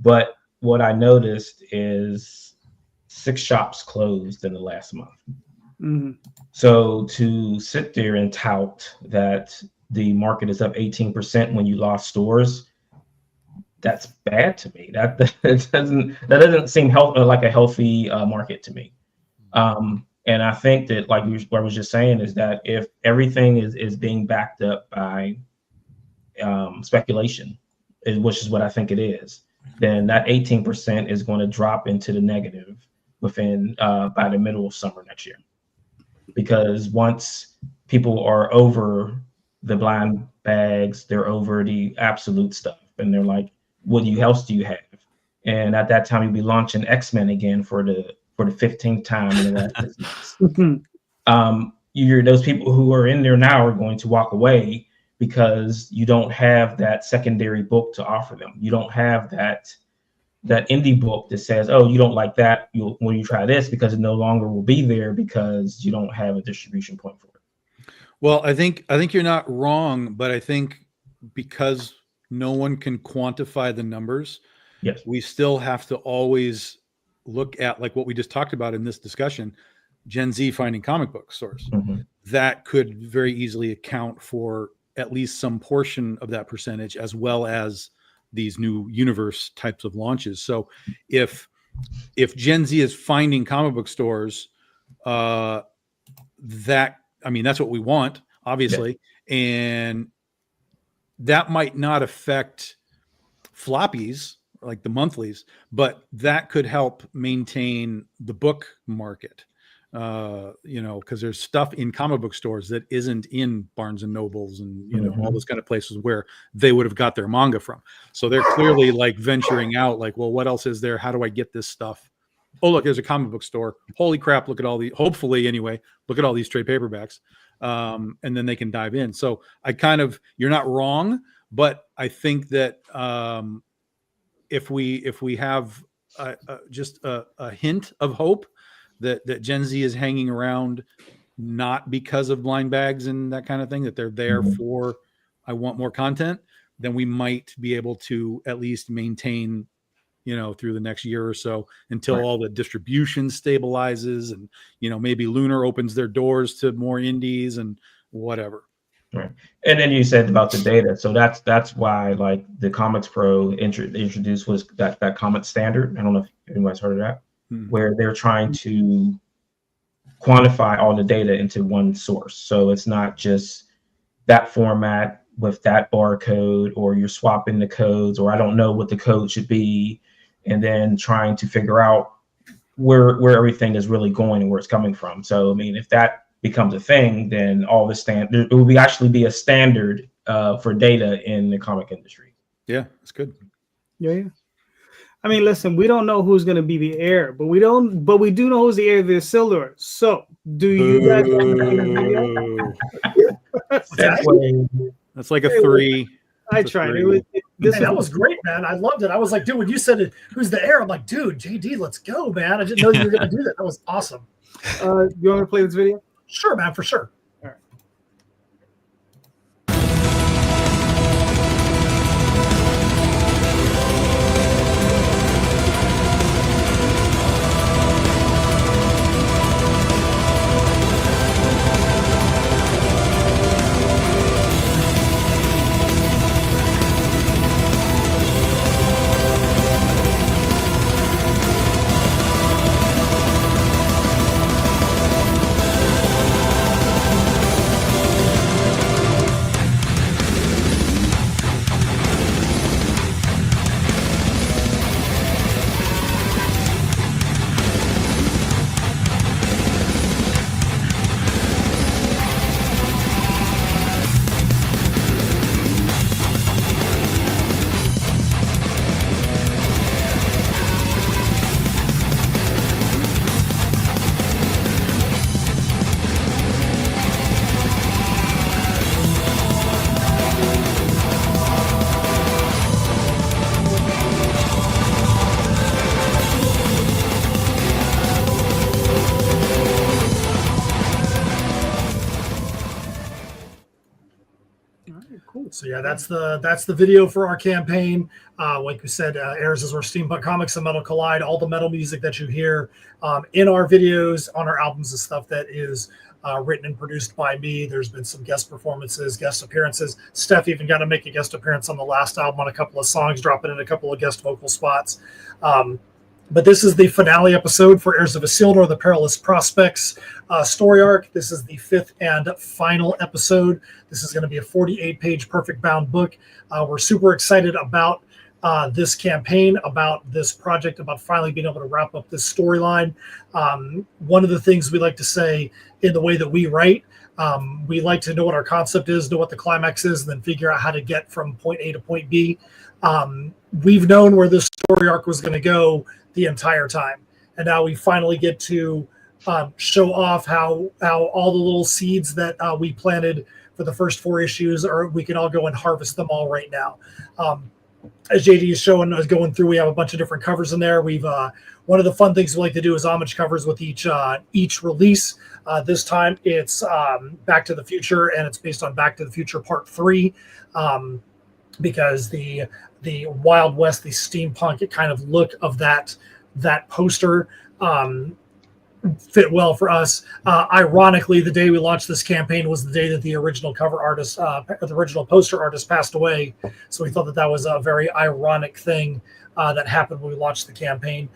But what I noticed is 6 shops closed in the last month. Mm-hmm. So to sit there and tout that the market is up 18% when you lost stores, that's bad to me. That doesn't seem like a healthy market to me. And I think that, like what I was just saying, is that if everything is being backed up by speculation, which is what I think it is, then that 18% is going to drop into the negative within by the middle of summer next year. Because once people are over the blind bags, they're over the absolute stuff, and they're like, what else do you have? And at that time, you'll be launching X-Men again for the 15th time in the last 6 months. Those people who are in there now are going to walk away because you don't have that secondary book to offer them. You don't have that indie book that says, oh, you don't like that, when you try this, because it no longer will be there because you don't have a distribution point for it. Well, I think you're not wrong, but I think because no one can quantify the numbers, yes, we still have to always look at, like what we just talked about in this discussion, Gen Z finding comic book stores. Mm-hmm. That could very easily account for at least some portion of that percentage, as well as these new universe types of launches. So if Gen Z is finding comic book stores, that's what we want, obviously. Yeah. And that might not affect floppies, like the monthlies, but that could help maintain the book market. Because there's stuff in comic book stores that isn't in Barnes and Nobles and all those kind of places where they would have got their manga from. So they're clearly like venturing out, like, well, what else is there? How do I get this stuff? Oh, look, there's a comic book store. Holy crap! Look at all the. Hopefully, anyway, look at all these trade paperbacks, and then they can dive in. So you're not wrong, but I think that if we have just a hint of hope that Gen Z is hanging around, not because of blind bags and that kind of thing, that they're there for, I want more content, then we might be able to at least maintain, through the next year or so, until all the distribution stabilizes and, maybe Lunar opens their doors to more indies and whatever. Right. And then you said about the data. So that's why, like, the Comics Pro introduced was that Comic Standard. I don't know if anybody's heard of that. Where they're trying to quantify all the data into one source. So it's not just that format with that barcode, or you're swapping the codes, or I don't know what the code should be, and then trying to figure out where everything is really going and where it's coming from. So, I mean, if that becomes a thing, then all the it will actually be a standard for data in the comic industry. Yeah, that's good. Yeah. I mean, listen, we don't know who's going to be the heir, but we do know who's the heir of the Isildur. So, do you guys want to see the video? That's like a 3. I That's a tried. 3. That was great, man. I loved it. I was like, dude, when you said who's the heir, I'm like, dude, JD, let's go, man. I didn't know you were going to do that. That was awesome. You want me to play this video? Sure, man, for sure. So yeah, that's the video for our campaign. Like we said, airs as our Steampunk Comics and Metal Collide. All the metal music that you hear in our videos, on our albums, and stuff that is written and produced by me. There's been some guest performances, guest appearances. Steph even got to make a guest appearance on the last album on a couple of songs, dropping in a couple of guest vocal spots. But this is the finale episode for Heirs of Isildur, the Perilous Prospects story arc. This is the 5th and final episode. This is going to be a 48-page perfect bound book. We're super excited about this campaign, about this project, about finally being able to wrap up this storyline. One of the things we like to say in the way that we write, we like to know what our concept is, know what the climax is, and then figure out how to get from point A to point B. We've known where this story arc was going to go the entire time, and now we finally get to show off how all the little seeds that we planted for the first 4 issues, or we can all go and harvest them all right now. As JD is showing us going through, we have a bunch of different covers in there. We've one of the fun things we like to do is homage covers with each release. This time it's Back to the Future, and it's based on Back to the Future Part 3, because the Wild West, the steampunk kind of look of that poster fit well for us. Ironically, the day we launched this campaign was the day that the original cover artist, the original poster artist, passed away. So we thought that was a very ironic thing that happened when we launched the campaign.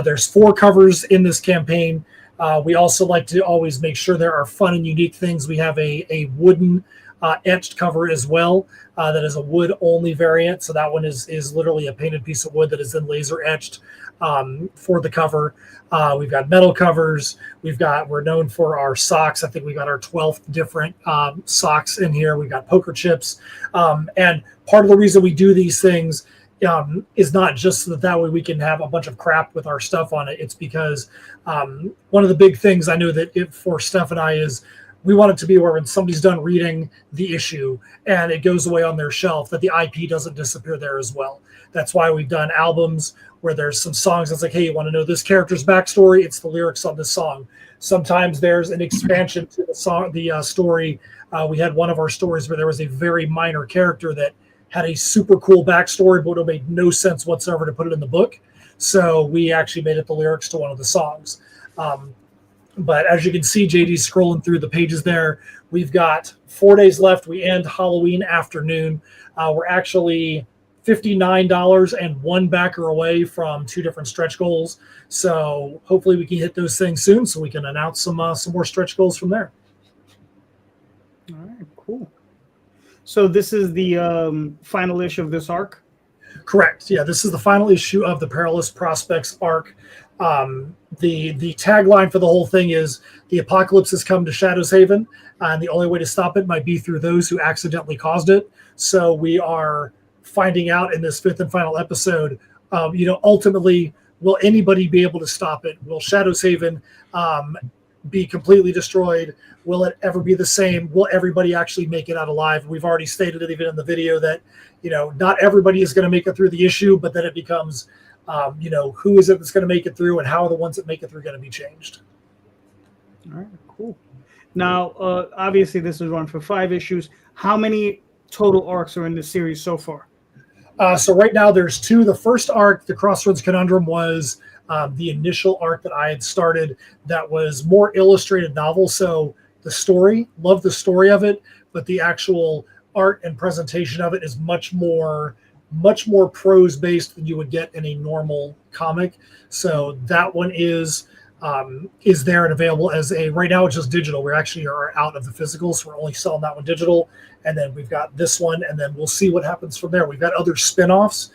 There's 4 covers in this campaign. We also like to always make sure there are fun and unique things. We have a wooden etched cover as well. That is a wood only variant. So that one is literally a painted piece of wood that is then laser etched for the cover. We've got metal covers. We're known for our socks. I think we got our 12th different socks in here. We've got poker chips. And part of the reason we do these things is not just so that way we can have a bunch of crap with our stuff on it. It's because one of the big things I know that for Steph and I is we want it to be where when somebody's done reading the issue and it goes away on their shelf, that the IP doesn't disappear there as well. That's why we've done albums where there's some songs that's like, hey, you want to know this character's backstory? It's the lyrics on this song. Sometimes there's an expansion to the song, the story. We had one of our stories where there was a very minor character that had a super cool backstory, but it made no sense whatsoever to put it in the book. So we actually made it the lyrics to one of the songs. But as you can see, JD's scrolling through the pages there. We've got 4 days left. We end Halloween afternoon. We're actually $59 and 1 backer away from 2 different stretch goals. So hopefully we can hit those things soon so we can announce some more stretch goals from there. All right, cool. So this is the final issue of this arc? Correct. Yeah, this is the final issue of the Perilous Prospects arc. The tagline for the whole thing is the apocalypse has come to Shadow's Haven, and the only way to stop it might be through those who accidentally caused it. So we are finding out in this 5th and final episode Ultimately, will anybody be able to stop it? Will Shadow's Haven be completely destroyed? Will it ever be the same? Will everybody actually make it out alive? We've already stated it even in the video that, not everybody is going to make it through the issue, but then it becomes, who is it that's going to make it through, and how are the ones that make it through going to be changed? All right, cool. Now, obviously, this is run for 5 issues. How many total arcs are in the series so far? So right now there's 2. The first arc, the Crossroads Conundrum, was the initial arc that I had started that was more illustrated novel. So the story, love the story of it, but the actual art and presentation of it is much more prose based than you would get in a normal comic. So that one is there and available as right now it's just digital. We actually are out of the physical, so we're only selling that one digital. And then we've got this one, and then we'll see what happens from there. We've got other spin-offs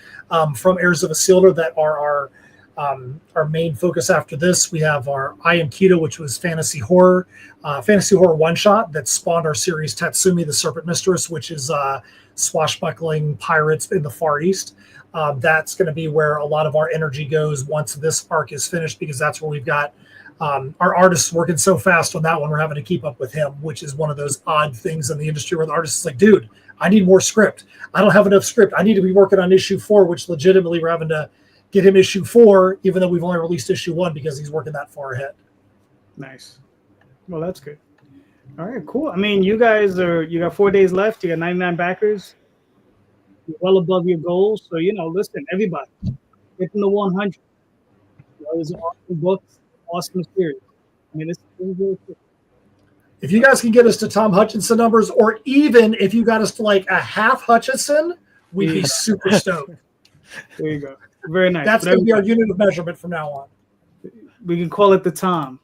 from Heirs of Isildur that are our main focus after this. We have our I Am Keto, which was fantasy horror one-shot that spawned our series Tatsumi, the Serpent Mistress, which is swashbuckling pirates in the Far East. That's going to be where a lot of our energy goes once this arc is finished, because that's where we've got our artists working so fast on that one. We're having to keep up with him, which is one of those odd things in the industry where the artist is like, dude, I need more script. I don't have enough script. I need to be working on issue 4, which legitimately we're having to get him issue 4, even though we've only released issue 1 because he's working that far ahead. Nice. Well, that's good. All right, cool. I mean, you got 4 days left. You got 99 backers. You're well above your goals. So, listen, everybody, get them to 100. Those are awesome books, awesome series. I mean, it's really cool. If you guys can get us to Tom Hutchison numbers, or even if you got us to like a half Hutchison, we'd be super stoked. There you go. Very nice. That's going to be our unit of measurement from now on. We can call it the Tom.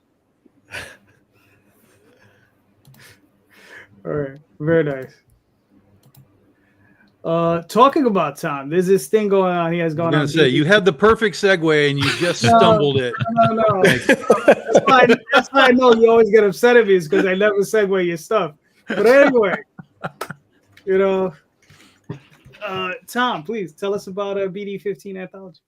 All right. Very nice. Talking about Tom, there's this thing going on. He has gone on. I was going to say, you had the perfect segue and you just stumbled it. No. That's why I know you always get upset at me, is because I never segue your stuff. But anyway, Tom, please tell us about BD15 Anthology.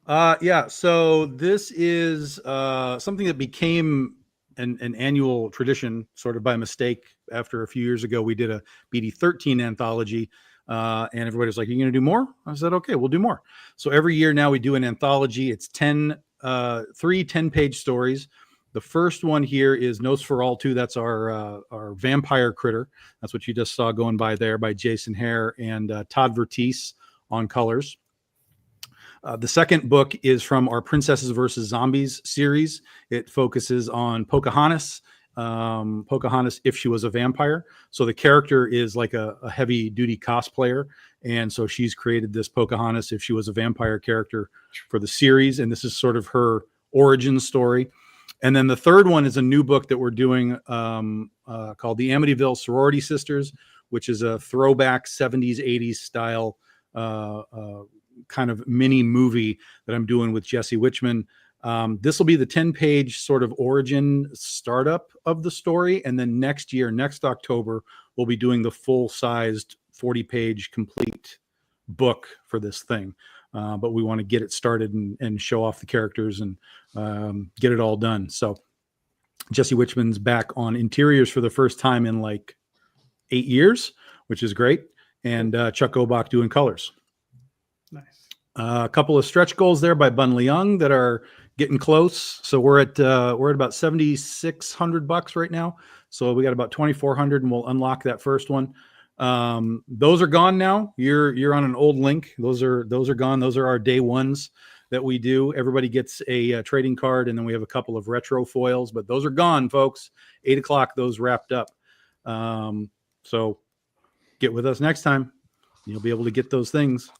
Yeah, so this is something that became an annual tradition sort of by mistake. After a few years ago, we did a BD13 anthology, and everybody was like, "You're going to do more?" I said, "Okay, we'll do more." So every year now we do an anthology. It's 3 10-page stories. The first one here is Nosferatu. That's our vampire critter. That's what you just saw going by there by Jason Hare and Todd Vertice on colors. The second book is from our Princesses versus Zombies series. It focuses on Pocahontas. Pocahontas, if she was a vampire. So the character is like a heavy duty cosplayer. And so she's created this Pocahontas, if she was a vampire character, for the series. And this is sort of her origin story. And then the third one is a new book that we're doing called The Amityville Sorority Sisters, which is a throwback 70s, 80s style kind of mini movie that I'm doing with Jesse Wichman. This will be the 10-page sort of origin startup of the story. And then next October, we'll be doing the full-sized 40-page complete book for this thing. But we want to get it started and show off the characters and get it all done. So Jesse Wichman's back on interiors for the first time in like 8 years, which is great. And Chuck Obach doing colors. Nice. A couple of stretch goals there by Bun Leung that are getting close. So we're at about $7,600 right now. So we got about 2,400, and we'll unlock that first one. Those are gone now. You're on an old link. Those are gone. Those are our day ones that we do. Everybody gets a trading card, and then we have a couple of retro foils, but those are gone, folks. 8 o'clock, those wrapped up. So get with us next time. You'll be able to get those things.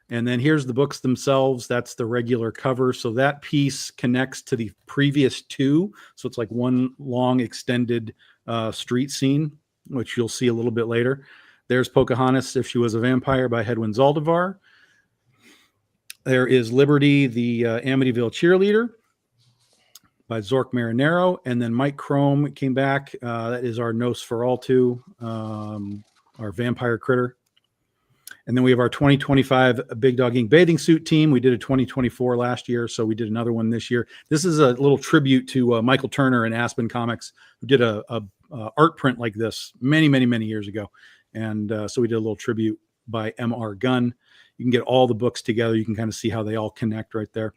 And then here's the books themselves. That's the regular cover. So that piece connects to the previous 2. So it's like one long extended street scene, which you'll see a little bit later. There's Pocahontas, If She Was a Vampire by Hedwin Zaldivar. There is Liberty, the Amityville Cheerleader by Zork Marinero. And then Mike Crome came back. That is our Nosferatu, our vampire critter. And then we have our 2025 Big Dog Inc. bathing suit team. We did a 2024 last year, so we did another one this year. This is a little tribute to Michael Turner and Aspen Comics, who did a art print like this many years ago. And so we did a little tribute by M.R. Gunn. You can get all the books together. You can kind of see how they all connect right there.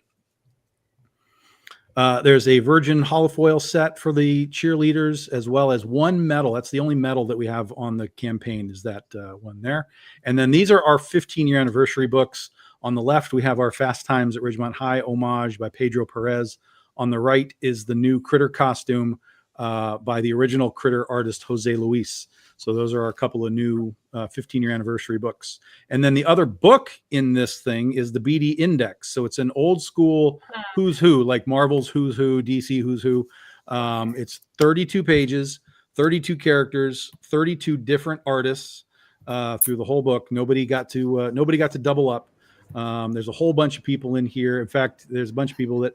There's a Virgin holofoil set for the cheerleaders, as well as one medal. That's the only medal that we have on the campaign, is that one there. And then these are our 15-year anniversary books. On the left, we have our Fast Times at Ridgemont High homage by Pedro Perez. On the right is the new Critter costume by the original Critter artist, Jose Luis. So those are a couple of new 15-year anniversary books. And then the other book in this thing is the BD Index. So it's an old school who's who, like Marvel's Who's Who, DC Who's Who. It's 32 pages, 32 characters, 32 different artists through the whole book. Nobody got to double up. There's a whole bunch of people in here. In fact, there's a bunch of people that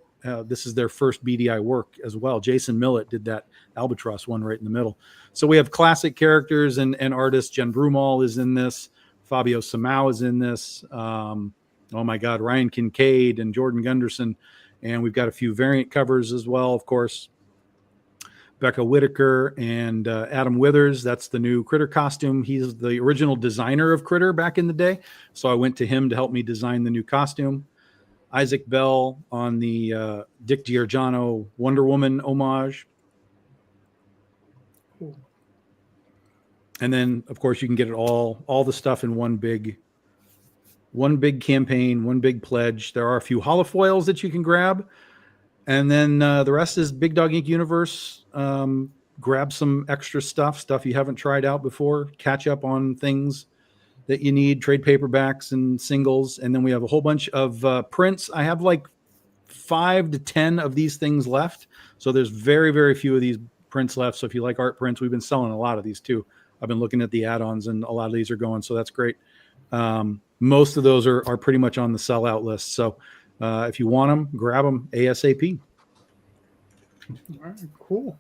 this is their first BDI work as well. Jason Millett did that Albatross one right in the middle. So we have classic characters and artists. Jen Broomall is in this. Fabio Samau is in this. Oh my God, Ryan Kincaid and Jordan Gunderson. And we've got a few variant covers as well, of course. Becca Whitaker and Adam Withers. That's the new Critter costume. He's the original designer of Critter back in the day. So I went to him to help me design the new costume. Isaac Bell on the Dick Giorgiano Wonder Woman homage. Cool. And then, of course, you can get it all the stuff in one big campaign, one big pledge. There are a few holofoils that you can grab. And then the rest is Big Dog Inc. Universe. Grab some extra stuff you haven't tried out before. Catch up on things that you need, trade paperbacks and singles. And then we have a whole bunch of prints. I have like 5 to 10 of these things left. So there's very, very few of these prints left. So if you like art prints, we've been selling a lot of these too. I've been looking at the add-ons and a lot of these are going. So that's great. Most of those are pretty much on the sellout list. So if you want them, grab them ASAP. All right, cool.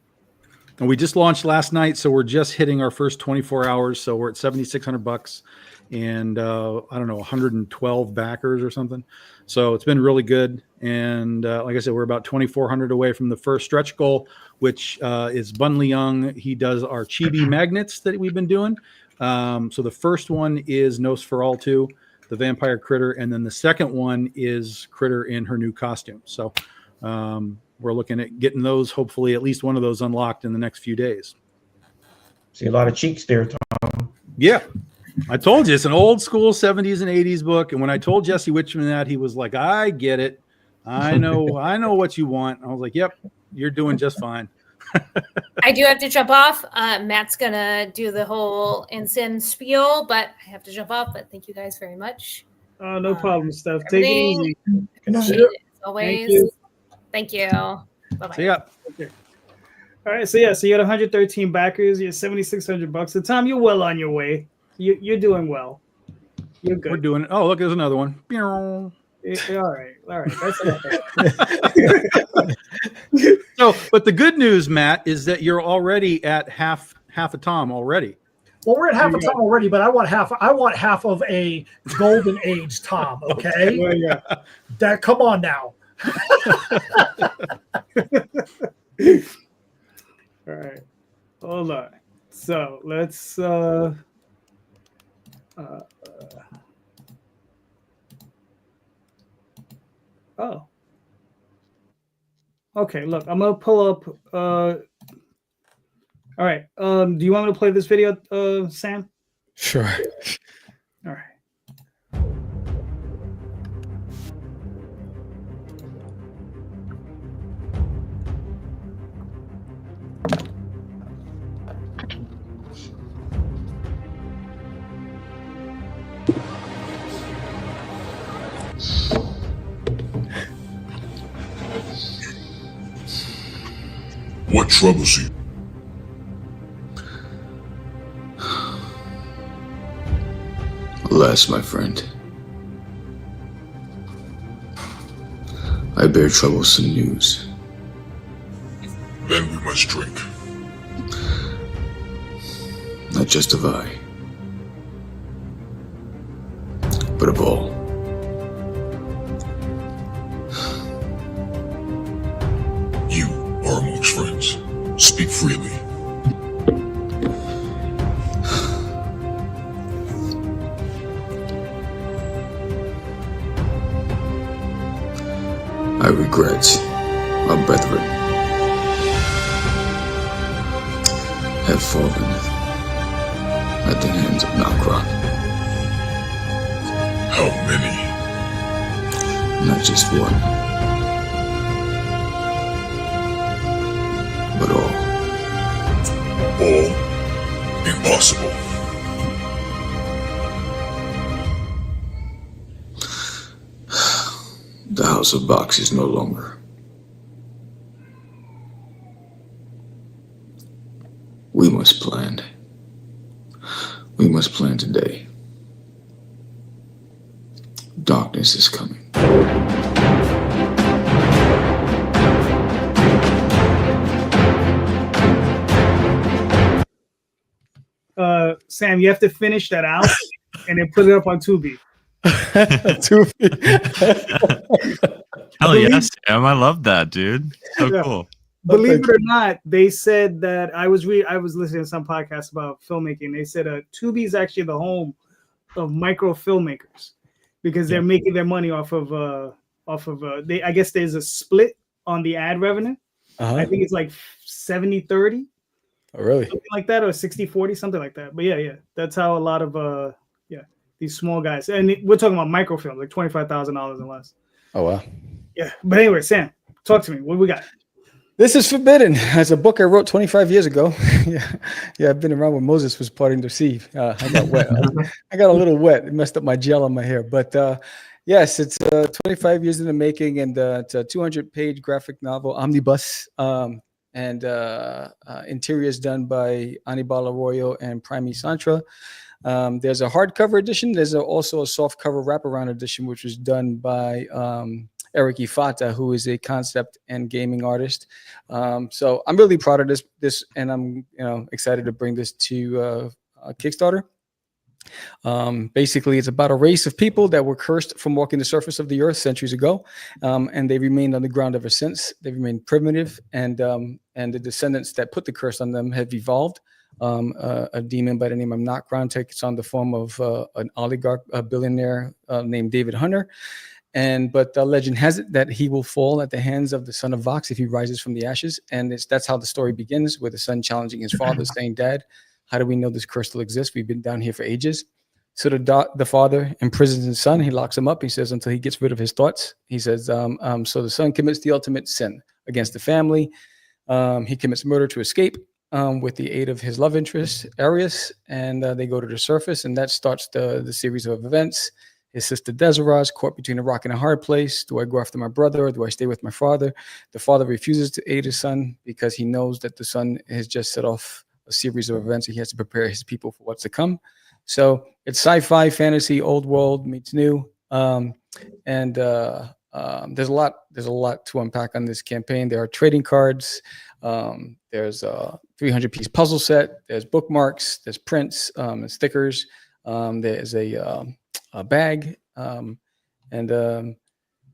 And we just launched last night, so we're just hitting our first 24 hours. So we're at $7,600 and I don't know, 112 backers or something. So it's been really good. And like I said, we're about 2,400 away from the first stretch goal, which is Bunley Young. He does our chibi magnets that we've been doing. So the first one is Nosferatu, the vampire Critter, and then the second one is Critter in her new costume. So we're looking at getting those, hopefully at least one of those unlocked in the next few days. See a lot of cheeks there, Tom. Yeah, I told you it's an old school 70s and 80s book. And when I told Jesse Witchman that, he was like, I get it. I know what you want. I was like, yep, you're doing just fine. I do have to jump off. Matt's gonna do the whole Ensign spiel, but I have to jump off. But thank you guys very much. No problem, Steph. Take it easy. Appreciate it as always. Thank you. Bye-bye. See ya. Okay. All right, so you had 113 backers. You're $7,600. So Tom, you're well on your way. You're doing well. You're good. We're doing it. Oh, look, there's another one. All right. That's enough. So, but the good news, Matt, is that you're already at half a Tom already. Well, we're at half a Tom already, but I want half of a golden age Tom. Okay. Well, yeah. That. Come on now. All right. Hold on. So let's okay, look, I'm gonna pull up all right. Do you want me to play this video, Sam? Sure. All right. What troubles you? Alas, my friend, I bear troublesome news. Then we must drink. Not just have I. regrets, my brethren, have fallen at the hands of Nokron. How many? Not just one, but all. All? Impossible. The House of Box is no longer. We must plan. We must plan today. Darkness is coming. Sam, you have to finish that out and then put it up on Tubi. Hell yes, Sam. I love that, dude. So Yeah. cool. Believe it or not, they said that I was listening to some podcasts about filmmaking. They said Tubi is actually the home of micro filmmakers because they're making their money off of they. I guess there's a split on the ad revenue. I think it's like 70-30. Oh, really? Something like that, or 60-40, something like that. But yeah, that's how a lot of these small guys, and we're talking about microfilms, like $25,000 and less. Oh, wow. Yeah, but anyway, Sam, talk to me. What do we got? This is Forbidden. It's a book I wrote 25 years ago. yeah, I've been around when Moses was parting the sea. I got wet. I got a little wet. It messed up my gel on my hair. But yes, it's 25 years in the making, and it's a 200-page graphic novel, omnibus, and interiors done by Anibal Arroyo and Prime Santra. There's a hardcover edition. There's also a softcover wraparound edition, which was done by Eric Ifata, who is a concept and gaming artist. So I'm really proud of this, and I'm excited to bring this to Kickstarter. Basically, it's about a race of people that were cursed from walking the surface of the earth centuries ago, and they remained on the ground ever since. They remained primitive, and the descendants that put the curse on them have evolved. A demon by the name of Nokron takes on the form of an oligarch, a billionaire named David Hunter. But the legend has it that he will fall at the hands of the son of Vox if he rises from the ashes. And that's how the story begins, with the son challenging his father, saying, "Dad, how do we know this curse still exists? We've been down here for ages." So the father imprisons his son. He locks him up. He says, until he gets rid of his thoughts. He says, so the son commits the ultimate sin against the family. He commits murder to escape. With the aid of his love interest, Arius, and they go to the surface, and that starts the series of events. His sister Desiree is caught between a rock and a hard place. Do I go after my brother, or do I stay with my father? The father refuses to aid his son because he knows that the son has just set off a series of events, and he has to prepare his people for what's to come. So it's sci-fi, fantasy, old world meets new, and there's a lot to unpack on this campaign. There are trading cards. There's a 300-piece puzzle set. There's bookmarks. There's prints and stickers. There's a bag.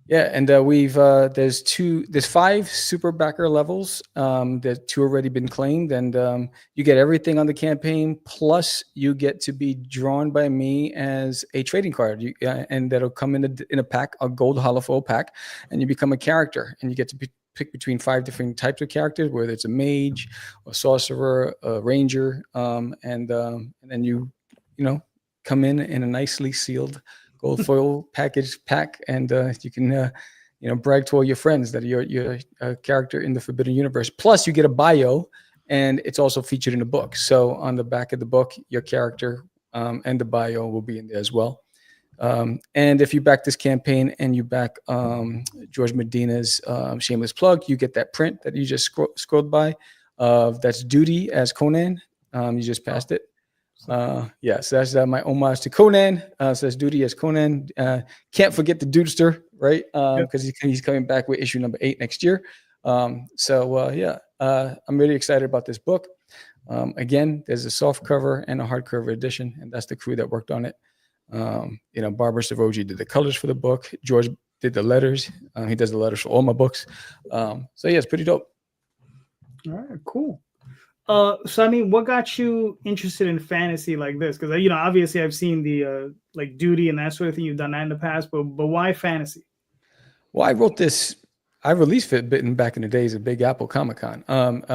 There's 5 super backer levels. There's 2 already been claimed, and you get everything on the campaign. Plus, you get to be drawn by me as a trading card, and that'll come in a pack, a gold holofoil pack, and you become a character, and you get to pick between 5 different types of characters, whether it's a mage, a sorcerer, a ranger, and then you come in a nicely sealed gold foil pack, and you can brag to all your friends that you're a character in the Forbidden Universe. Plus, you get a bio, and it's also featured in the book. So on the back of the book, your character and the bio will be in there as well. And if you back this campaign and you back George Medina's shameless plug, you get that print that you just scrolled by. That's Duty as Conan. You just passed it. Yes, that's my homage to Conan. Says Duty as Conan. Can't forget the Dudester, right? Because he's coming back with issue number 8 next year. I'm really excited about this book. Again, there's a soft cover and a hardcover edition, and that's the crew that worked on it. Barbara Savoji did the colors for the book. George did the letters. He does the letters for all my books. It's pretty dope. All right, cool. What got you interested in fantasy like this? Because obviously I've seen the like Duty and that sort of thing. You've done that in the past, but why fantasy? Well, I wrote this I released Forbidden back in the days of Big Apple Comic Con.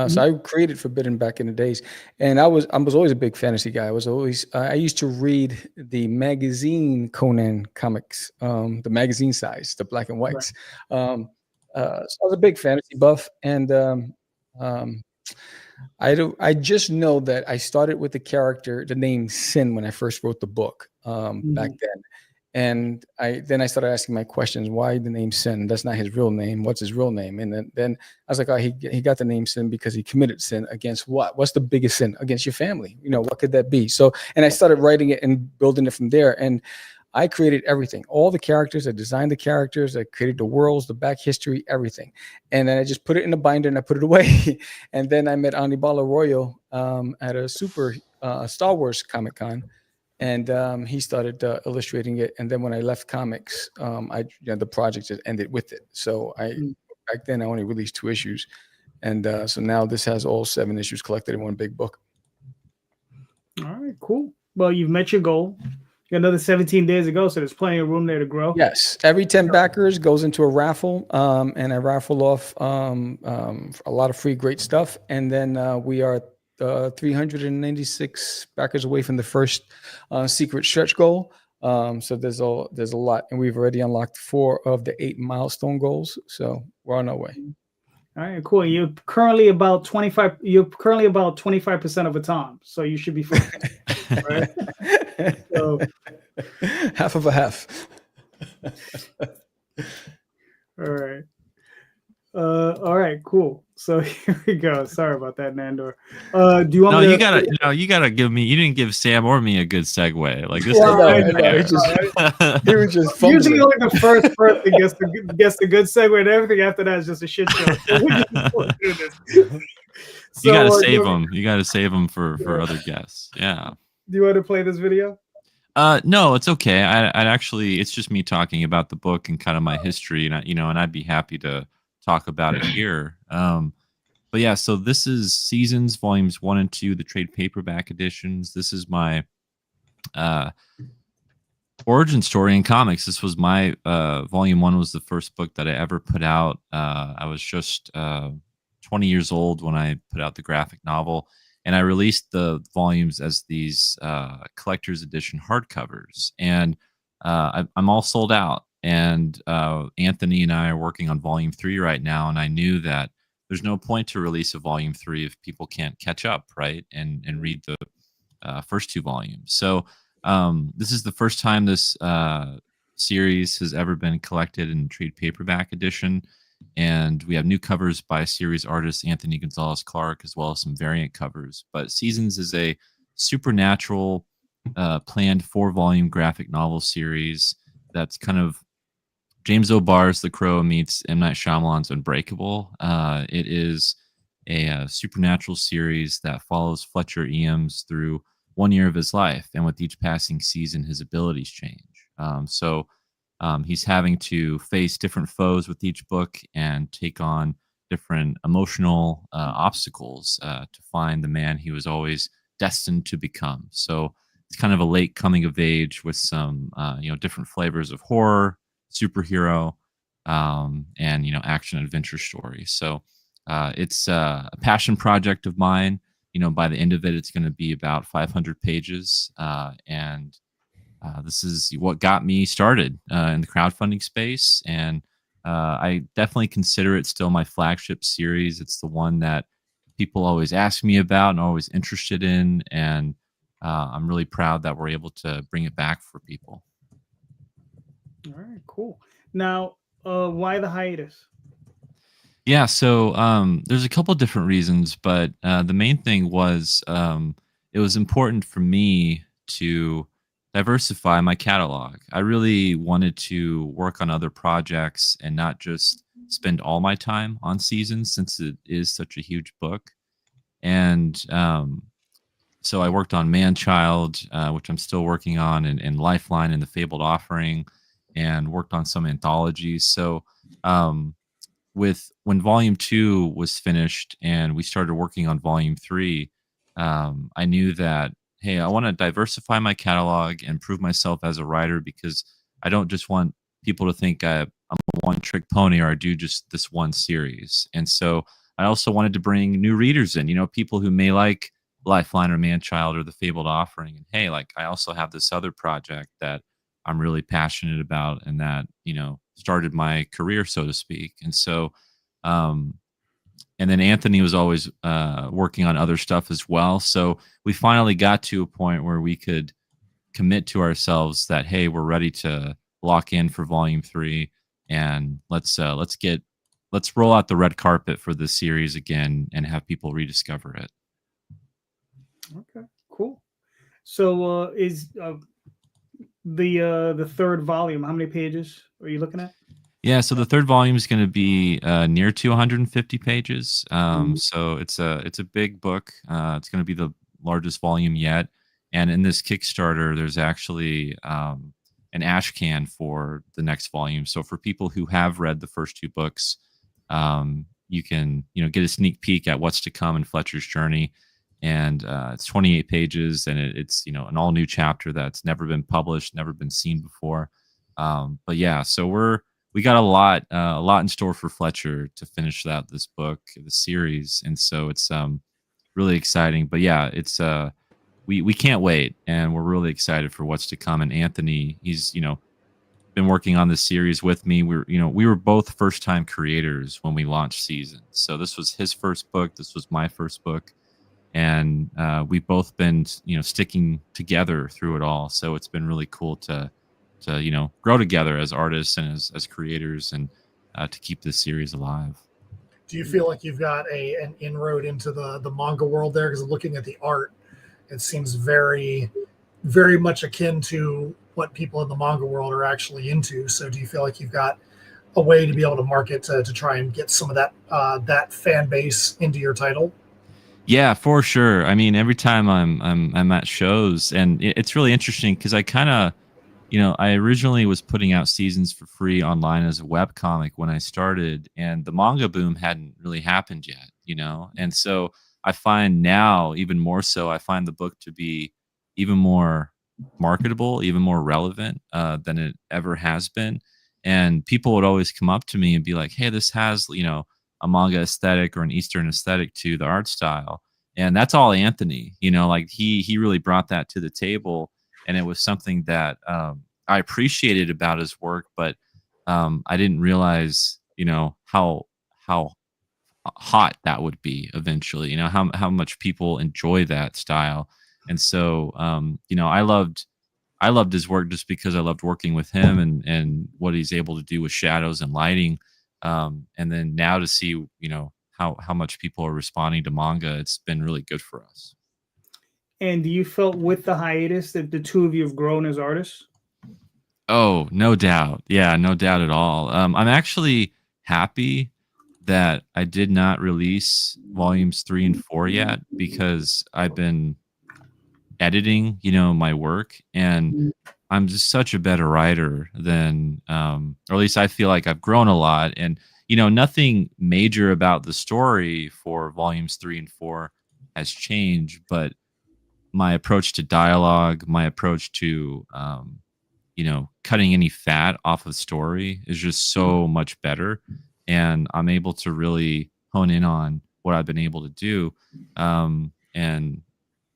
So I created Forbidden back in the days, and I was always a big fantasy guy. I used to read the magazine Conan comics, the magazine size, the black and whites. So I was a big fantasy buff, and I just know that I started with the name Sin when I first wrote the book back then. And I started asking my questions. Why the name Sin? That's not his real name. What's his real name? And then I was like, oh, he got the name Sin because he committed sin against what? What's the biggest sin? Against your family. What could that be? So, and I started writing it and building it from there. And I created everything, all the characters. I designed the characters. I created the worlds, the back history, everything. And then I just put it in a binder and I put it away. And then I met Anibal Arroyo at a Star Wars Comic Con. And he started illustrating it. And then when I left comics, the project just ended with it. So back then I only released 2 issues. And so now this has all 7 issues collected in one big book. All right, cool. Well, you've met your goal. You got another 17 days to go, so there's plenty of room there to grow. Yes. Every 10 backers goes into a raffle. And I raffle off a lot of free great stuff. And then we are 396 backers away from the first secret stretch goal. So there's a lot, and we've already unlocked 4 of the 8 milestone goals. So we're on our way. All right, cool. You're currently about 25. You're currently about 25% of a Tom, so you should be fine. Right? So, half of a half. All right. All right, cool. So here we go. Sorry about that, Nandor. Do you want me to... you gotta give me. You didn't give Sam or me a good segue. Like this. He was just usually only the first person gets the good segue, and everything after that is just a shit show. You gotta save them. You gotta save them for other guests. Yeah. Do you want to play this video? No, it's okay. I'd actually, it's just me talking about the book and kind of my history, and I'd be happy to talk about it here. But yeah, so this is Seasons volumes 1 and 2, the trade paperback editions. This is my origin story in comics. This was my volume 1 was the first book that I ever put out. I was just 20 years old when I put out the graphic novel, and I released the volumes as these collector's edition hardcovers, and I'm all sold out. And Anthony and I are working on volume 3 right now, and I knew that there's no point to release a volume 3 if people can't catch up, right, and read the first 2 volumes. So this is the first time this series has ever been collected in trade paperback edition, and we have new covers by series artist Anthony Gonzalez Clark, as well as some variant covers. But Seasons is a supernatural planned 4-volume graphic novel series that's kind of James O'Barr's The Crow meets M. Night Shyamalan's Unbreakable. It is a supernatural series that follows Fletcher Eames through 1 year of his life, and with each passing season, his abilities change. So he's having to face different foes with each book and take on different emotional obstacles to find the man he was always destined to become. So it's kind of a late coming of age with some different flavors of horror, superhero, and action adventure story. So it's a passion project of mine. By the end of it, it's going to be about 500 pages, and this is what got me started in the crowdfunding space. And I definitely consider it still my flagship series. It's the one that people always ask me about and always interested in, and I'm really proud that we're able to bring it back for people. All right, cool. Now, why the hiatus? Yeah, so there's a couple of different reasons, but the main thing was it was important for me to diversify my catalog. I really wanted to work on other projects and not just spend all my time on Seasons, since it is such a huge book. And so I worked on Man-Child, which I'm still working on, and Lifeline and the Fabled Offering, and worked on some anthologies. So when volume 2 was finished and we started working on volume 3, I knew that, hey, I want to diversify my catalog and prove myself as a writer, because I don't just want people to think I'm a one-trick pony or I do just this one series. And so I also wanted to bring new readers in, people who may like Lifeline or Manchild or The Fabled Offering. And hey, like I also have this other project that I'm really passionate about and that, started my career, so to speak. And so, and then Anthony was always working on other stuff as well. So we finally got to a point where we could commit to ourselves that, hey, we're ready to lock in for volume 3 and let's roll out the red carpet for this series again and have people rediscover it. Okay, cool. So is the third volume, how many pages are you looking at? Yeah, so the third volume is going to be near to 150 pages. So it's a big book. It's going to be the largest volume yet. And in this Kickstarter, there's actually an ash can for the next volume. So for people who have read the first 2 books, you can get a sneak peek at what's to come in Fletcher's journey. And it's 28 pages, and it's an all new chapter that's never been published, never been seen before. But yeah, so we got a lot in store for Fletcher to finish out this book, the series, and so it's really exciting. But yeah, it's we can't wait, and we're really excited for what's to come. And Anthony, he's been working on this series with me. We were both first time creators when we launched Seasons, so this was his first book, this was my first book, and we've both been sticking together through it all. So it's been really cool to grow together as artists and as creators, and to keep this series alive. Do you feel like you've got an inroad into the manga world there? Because looking at the art, it seems very, very much akin to what people in the manga world are actually into. So do you feel like you've got a way to be able to market to try and get some of that fan base into your title? Yeah, for sure. I mean, every time I'm at shows, and it's really interesting because I kind of, I originally was putting out Seasons for free online as a webcomic when I started, and the manga boom hadn't really happened yet, and so I find now, even more so, I find the book to be even more marketable, even more relevant than it ever has been. And people would always come up to me and be like, hey, this has, a manga aesthetic or an Eastern aesthetic to the art style. And that's all Anthony, like he really brought that to the table. And it was something that I appreciated about his work, but I didn't realize, how hot that would be eventually, how much people enjoy that style. And so, I loved his work just because I loved working with him and what he's able to do with shadows and lighting. And then now to see, how much people are responding to manga, it's been really good for us. And do you felt with the hiatus that the two of you have grown as artists? Oh, no doubt. Yeah, no doubt at all. I'm actually happy that I did not release volumes 3 and 4 yet, because I've been editing, my work, and I'm just such a better writer than, or at least I feel like I've grown a lot. And, nothing major about the story for volumes 3 and 4 has changed, but my approach to dialogue, my approach to, cutting any fat off of story is just so much better. And I'm able to really hone in on what I've been able to do. And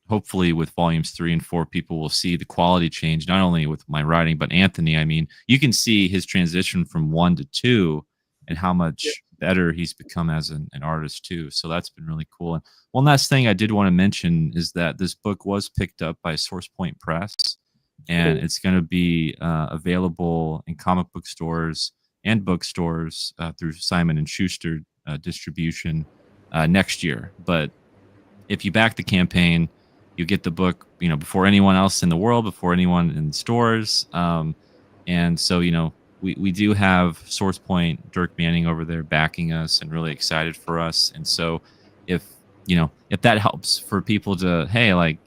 hopefully with volumes 3 and 4, people will see the quality change, not only with my writing, but Anthony. I mean, you can see his transition from 1 to 2 and how much better he's become as an artist too. So that's been really cool. And one last thing I did want to mention is that this book was picked up by Source Point Press, and it's going to be available in comic book stores and bookstores through Simon & Schuster distribution next year. But if you back the campaign, you get the book, before anyone else in the world, before anyone in stores. And so, we do have Source Point, Dirk Manning over there backing us and really excited for us. And so if that helps for people to, hey,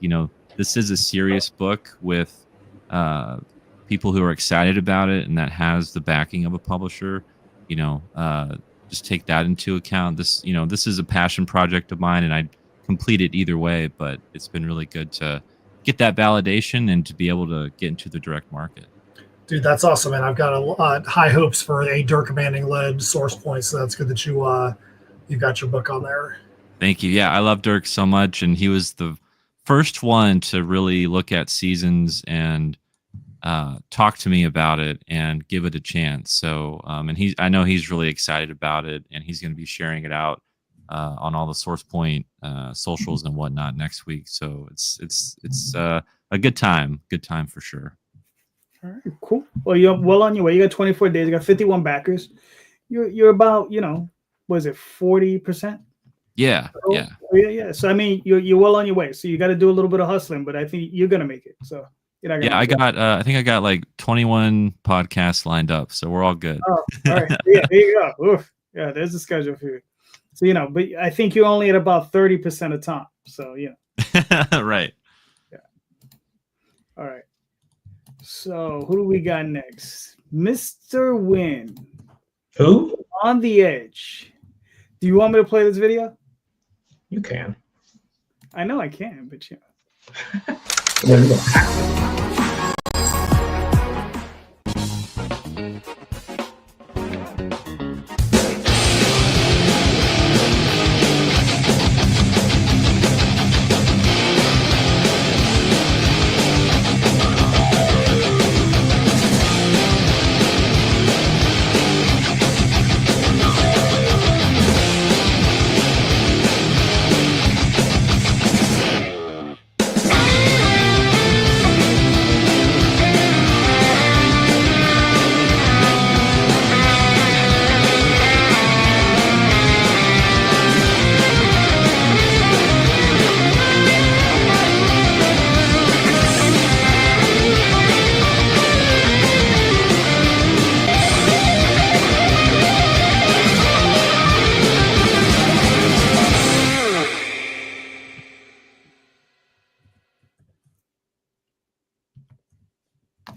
this is a serious book with people who are excited about it, and that has the backing of a publisher, just take that into account. This is a passion project of mine, and I'd complete it either way, but it's been really good to get that validation and to be able to get into the direct market. Dude, that's awesome, man. I've got high hopes for a Dirk Manning-led Source Point, so that's good that you got your book on there. Thank you. Yeah, I love Dirk so much, and he was the first one to really look at Seasons and talk to me about it and give it a chance. So, and I know he's really excited about it, and he's going to be sharing it out on all the Source Point socials and whatnot next week. So it's a good time for sure. All right, cool. Well, you're well on your way. You got 24 days. You got 51 backers. You're about, was it 40%? Yeah, Oh, yeah. Yeah. So I mean, you're well on your way. So you got to do a little bit of hustling, but I think you're gonna make it. So you're not gonna. Yeah, I think I got like 21 podcasts lined up, so we're all good. Oh, all right. Yeah, there you go. Oof. Yeah, there's the schedule for you. So but I think you're only at about 30% of time. So Right. Yeah. All right. So who do we got next? Mr. Wynn. Who? On the Edge. Do you want me to play this video? You can. I know I can, but There you go.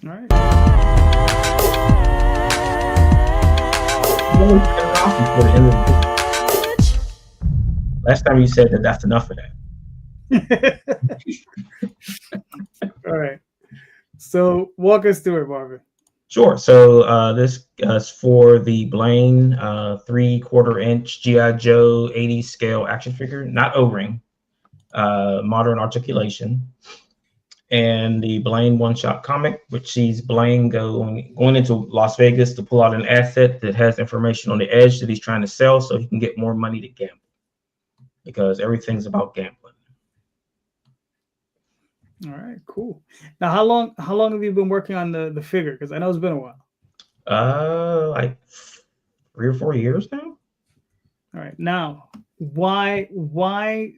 All right. Last time you said that's enough of that. All right. So walk us through it, Marvin. Sure. So this is for the Blaine 3/4-inch G.I. Joe 80 scale action figure, not O-ring, modern articulation. And the Blaine one-shot comic, which sees Blaine going into Las Vegas to pull out an asset that has information on the edge that he's trying to sell so he can get more money to gamble, because everything's about gambling. All right, cool. Now, how long have you been working on the figure? Because I know it's been a while. Like 3 or 4 years now. All right. Now, why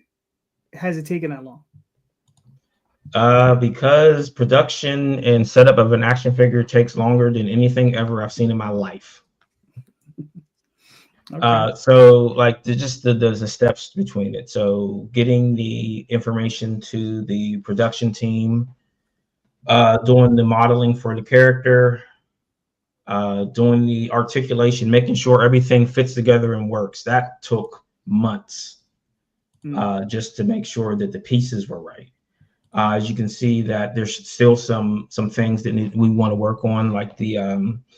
has it taken that long? Because production and setup of an action figure takes longer than anything ever I've seen in my life. Okay. So like there's the steps between it. So getting the information to the production team, doing the modeling for the character, doing the articulation, making sure everything fits together and works. That took months, just to make sure that the pieces were right. As you can see, that there's still some things that we want to work on, like the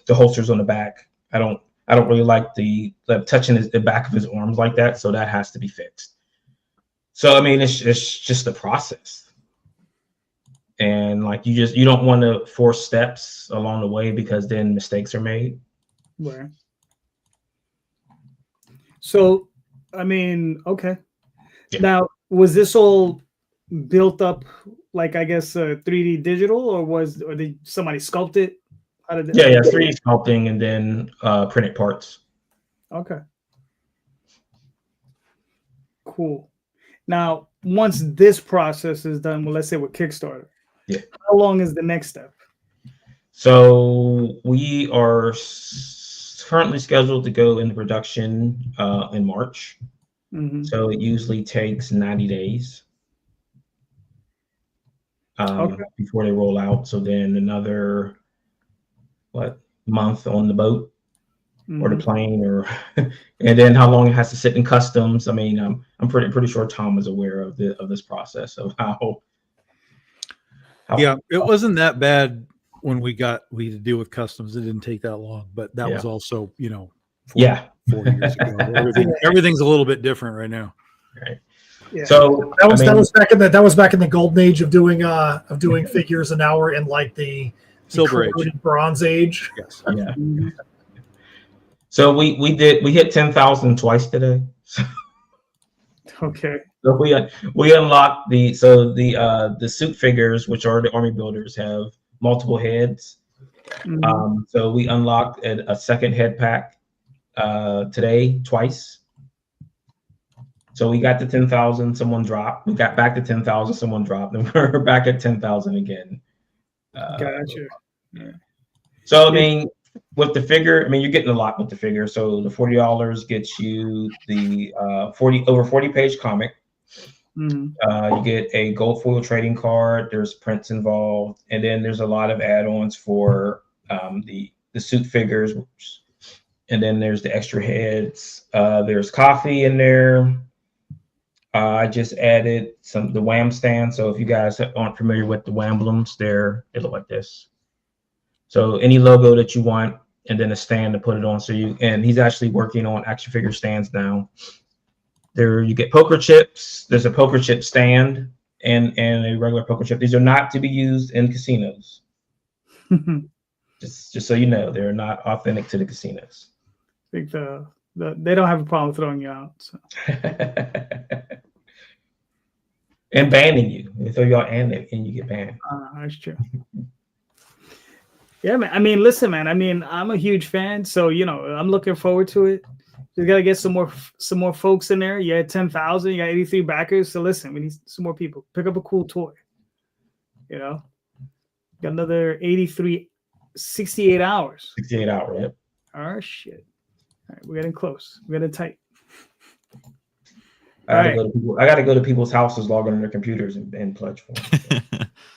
holsters on the back. I don't really like the touching the back of his arms like that, so that has to be fixed. So I mean, it's just the process, and like you don't want to force steps along the way because then mistakes are made. Right. So, I mean, okay. Yeah. Now, was this all built up like, I guess, 3D digital, or did somebody sculpt it? How did yeah 3D sculpting and then printed parts. Okay, cool. Now, once this process is done, well, let's say with Kickstarter, how long is the next step? So we are currently scheduled to go into production in March. Mm-hmm. So it usually takes 90 days. Before they roll out. So then another month on the boat or the plane, or and then how long it has to sit in customs. I mean, I'm pretty sure Tom is aware of this process of how yeah, it wasn't that bad when we had to deal with customs. It didn't take that long, but that was also, 4 years ago. Everything's a little bit different right now. Right. Yeah. So that was back in the golden age of doing figures, and now we're in like the Silver Age, Bronze Age. Yes. Yeah. So we hit 10,000 twice today. Okay. So we unlocked the suit figures, which are the army builders, have multiple heads. Mhm. So we unlocked a second head pack today twice. So we got to 10,000, someone dropped. We got back to 10,000, someone dropped, and we're back at 10,000 again. Gotcha. Yeah. So I mean, with the figure, I mean, you're getting a lot with the figure. So the $40 gets you the 40 page comic. Mhm. You get a gold foil trading card. There's prints involved, and then there's a lot of add-ons for the suit figures. And then there's the extra heads. There's coffee in there. I just added the Wham stand. So if you guys aren't familiar with the Whamblems, they look like this. So any logo that you want, and then a stand to put it on. And he's actually working on action figure stands now. There you get poker chips. There's a poker chip stand and a regular poker chip. These are not to be used in casinos. just so you know, they're not authentic to the casinos. I think they don't have a problem throwing you out. So. And banning you. They throw you out and you get banned. That's true. Yeah, man. I mean, listen, man. I mean, I'm a huge fan, so I'm looking forward to it. You got to get some more folks in there. You had 10,000. You got 83 backers. So listen, we need some more people. Pick up a cool toy. Got another 68 hours. 68 hours. Yep. Oh shit. All right, we're getting close. We're getting tight. I gotta go to people's houses, log on their computers, and pledge for them.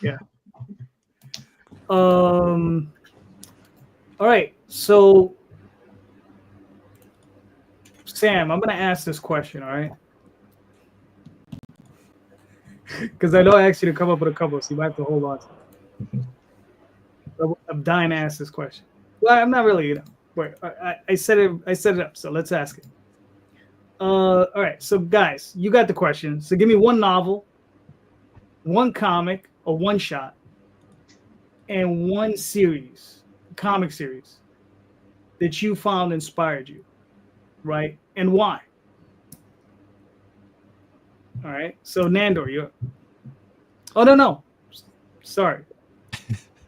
Yeah. All right. So, Sam, I'm gonna ask this question. All right. Because I know I asked you to come up with a couple, so you might have to hold on to it. I'm dying to ask this question. Well, I'm not really, Wait, I set it up, so let's ask it. All right, so guys, you got the question. So give me one novel, one comic, a one shot, and one comic series that you found inspired you, right? And why? All right, so Nandor, you're. Oh no, sorry.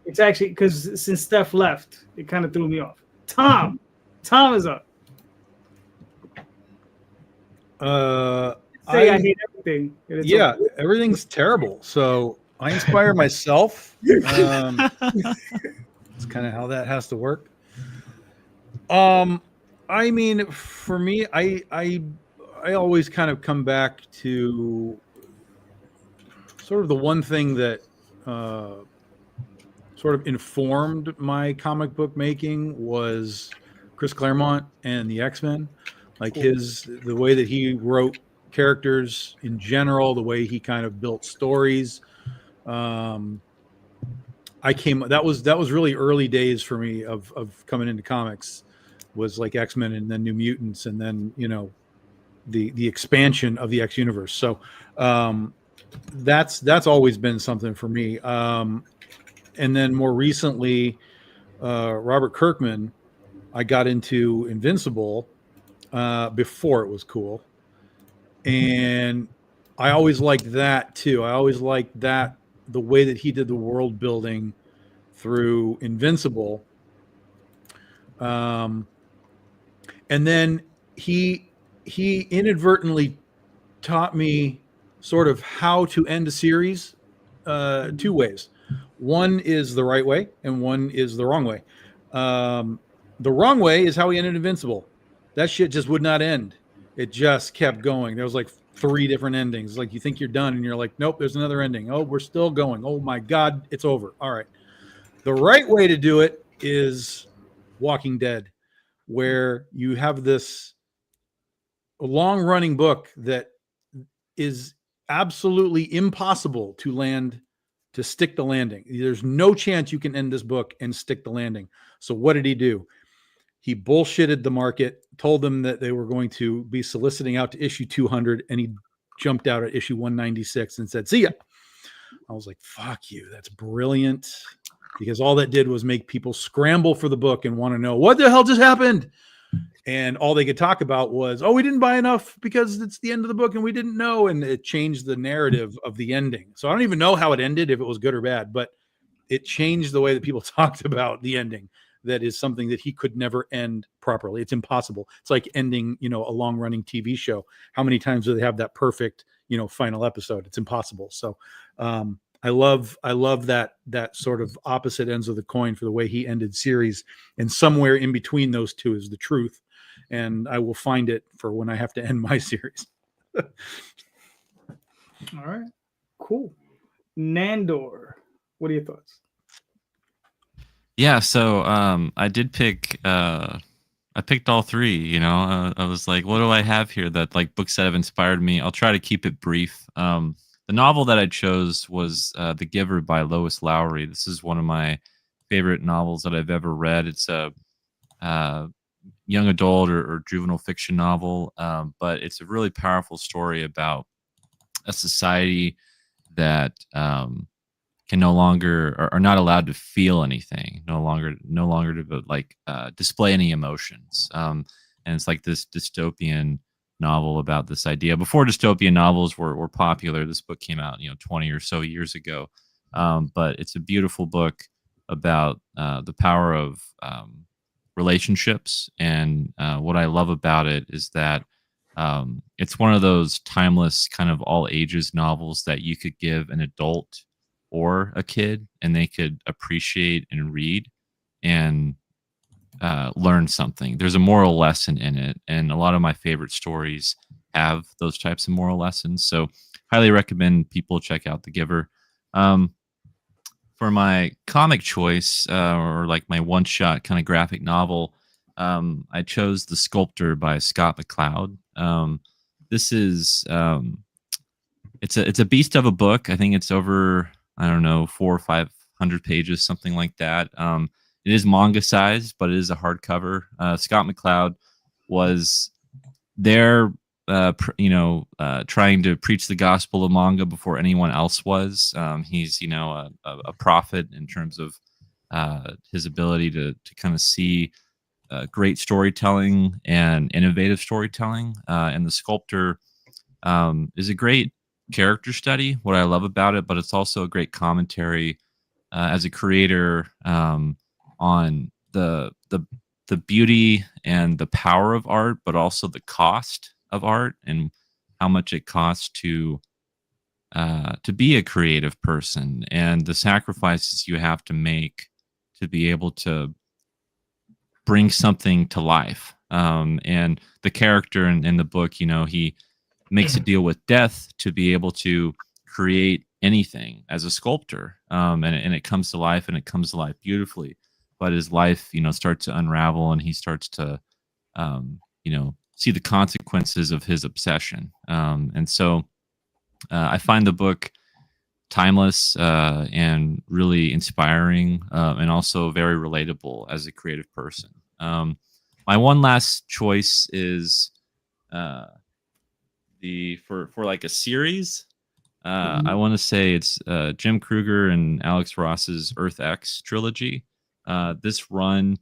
It's actually because since Steph left, it kind of threw me off. Tom is up. I hate everything. Everything's terrible. So I inspire myself. It's kind of how that has to work. I mean, for me, I always kind of come back to sort of the one thing that sort of informed my comic book making was Chris Claremont and the X-Men. Like the way that he wrote characters in general, the way he kind of built stories. That was really early days for me of coming into comics, was like X-Men and then New Mutants and then, the expansion of the X universe. So that's always been something for me. And then more recently, Robert Kirkman, I got into Invincible before it was cool. And I always liked that too. I always liked that, the way that he did the world building through Invincible. And then he inadvertently taught me sort of how to end a series two ways. One is the right way and one is the wrong way. The wrong way is how he ended Invincible. That shit just would not end. It just kept going. There was like 3 different endings. Like you think you're done and you're like, nope, there's another ending. Oh, we're still going. Oh my God, it's over. All right. The right way to do it is Walking Dead, where you have this long running book that is absolutely impossible to land to stick the landing. There's no chance you can end this book and stick the landing. So what did he do? He bullshitted the market, told them that they were going to be soliciting out to issue 200, and he jumped out at issue 196 and said, "See ya." I was like, fuck you. That's brilliant. Because all that did was make people scramble for the book and want to know what the hell just happened. And all they could talk about was, oh, we didn't buy enough because it's the end of the book and we didn't know. And it changed the narrative of the ending. So I don't even know how it ended, if it was good or bad, but it changed the way that people talked about the ending. That is something that he could never end properly. It's impossible. It's like ending, a long running TV show. How many times do they have that perfect, final episode? It's impossible. So, I love that sort of opposite ends of the coin for the way he ended series, and somewhere in between those two is the truth. And I will find it for when I have to end my series. All right, cool. Nandor, what are your thoughts? Yeah, so I did pick. I picked all three. I was like, what do I have here that like books that have inspired me? I'll try to keep it brief. The novel that I chose was The Giver by Lois Lowry. This is one of my favorite novels that I've ever read. It's a young adult or juvenile fiction novel, but it's a really powerful story about a society that can no longer are not allowed to feel anything, no longer to like display any emotions. And it's like this dystopian novel about this idea. Before dystopian novels were popular, this book came out 20 or so years ago, but it's a beautiful book about the power of relationships. And what I love about it is that it's one of those timeless kind of all ages novels that you could give an adult or a kid and they could appreciate and read and learn something. There's a moral lesson in it, and a lot of my favorite stories have those types of moral lessons. So highly recommend people check out The Giver. For my comic choice, or like my one-shot kind of graphic novel, I chose The Sculptor by Scott McCloud. This is it's a beast of a book. I think it's over, I don't know, 400 or 500 pages, something like that. It is manga sized, but it is a hardcover. Scott McCloud was there, trying to preach the gospel of manga before anyone else was. He's, a prophet in terms of his ability to kind of see great storytelling and innovative storytelling. And The Sculptor is a great character study, what I love about it, but it's also a great commentary as a creator on the beauty and the power of art, but also the cost of art and how much it costs to be a creative person and the sacrifices you have to make to be able to bring something to life. And the character in the book, he makes a deal with death to be able to create anything as a sculptor. And it comes to life, and it comes to life beautifully. But his life, starts to unravel, and he starts to, see the consequences of his obsession. And so I find the book timeless and really inspiring, and also very relatable as a creative person. My one last choice is for like a series. I want to say it's Jim Kruger and Alex Ross's Earth X trilogy. This run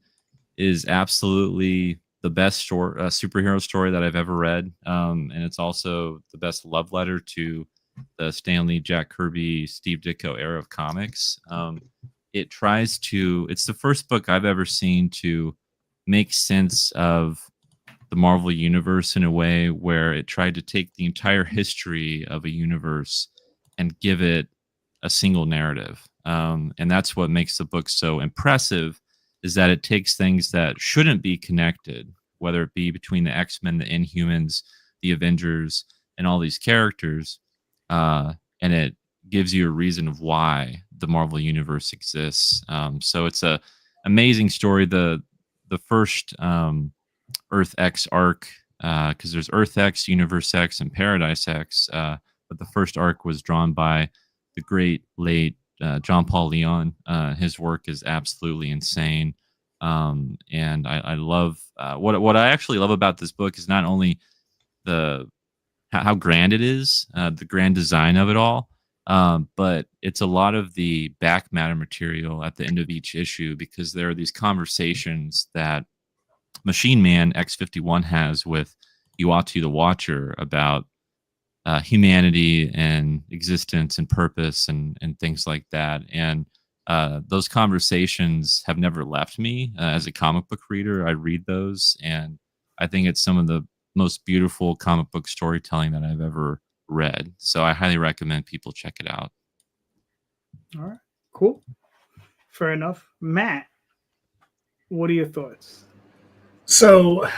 is absolutely the best superhero story that I've ever read, and it's also the best love letter to the Stan Lee, Jack Kirby, Steve Ditko era of comics. It's the first book I've ever seen to make sense of the Marvel Universe in a way where it tried to take the entire history of a universe and give it a single narrative. And that's what makes the book so impressive, is that it takes things that shouldn't be connected, whether it be between the X-Men, the Inhumans, the Avengers, and all these characters, and it gives you a reason of why the Marvel Universe exists. So it's a amazing story. The first Earth X arc, because there's Earth X, Universe X, and Paradise X, but the first arc was drawn by the great late John Paul Leon. His work is absolutely insane. And I love what I actually love about this book is not only the how grand it is, the grand design of it all, but it's a lot of the back matter material at the end of each issue, because there are these conversations that Machine Man X-51 has with Uatu the Watcher about humanity and existence and purpose and things like that. And those conversations have never left me. As a comic book reader, I read those, and I think it's some of the most beautiful comic book storytelling that I've ever read. So I highly recommend people check it out. All right, cool. Fair enough. Matt, what are your thoughts? So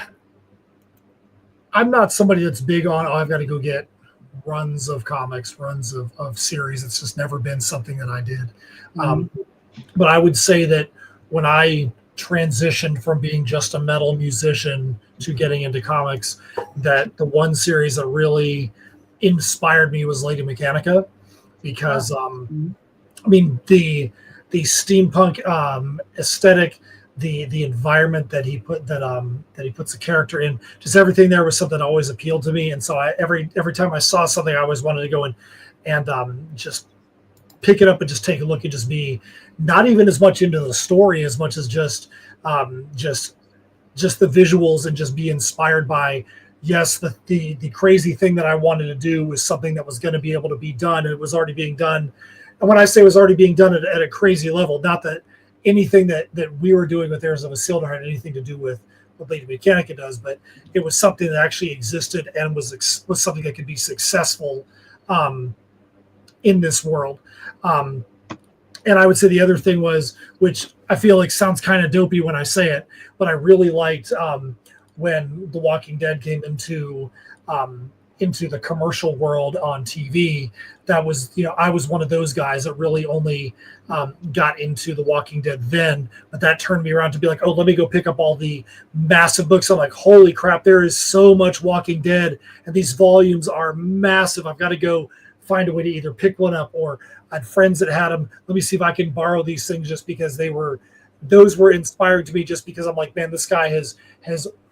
I'm not somebody that's big on, I've got to go get runs of comics, runs of series. It's just never been something that I did. But I would say that when I transitioned from being just a metal musician to getting into comics, that the one series that really inspired me was Lady Mechanica, because I mean the steampunk aesthetic, the environment that he puts a character in, just everything there was something that always appealed to me. And so every time I saw something, I always wanted to go and just pick it up and just take a look and just be not even as much into the story as much as just the visuals, and just be inspired by, yes, the crazy thing that I wanted to do was something that was going to be able to be done, and it was already being done. And when I say it was already being done at a crazy level, not that anything that we were doing with Heirs of Isildur had anything to do with what Lady Mechanica does, but it was something that actually existed and was something that could be successful in this world. And I would say the other thing was, which I feel like sounds kind of dopey when I say it, but I really liked when The Walking Dead came into the commercial world on TV. That was, I was one of those guys that really only got into The Walking Dead then, but that turned me around to be like, oh, let me go pick up all the massive books. I'm like, holy crap, there is so much Walking Dead, and these volumes are massive. I've got to go find a way to either pick one up, or I had friends that had them. Let me see if I can borrow these things, just because those were inspiring to me, just because I'm like, man, this guy has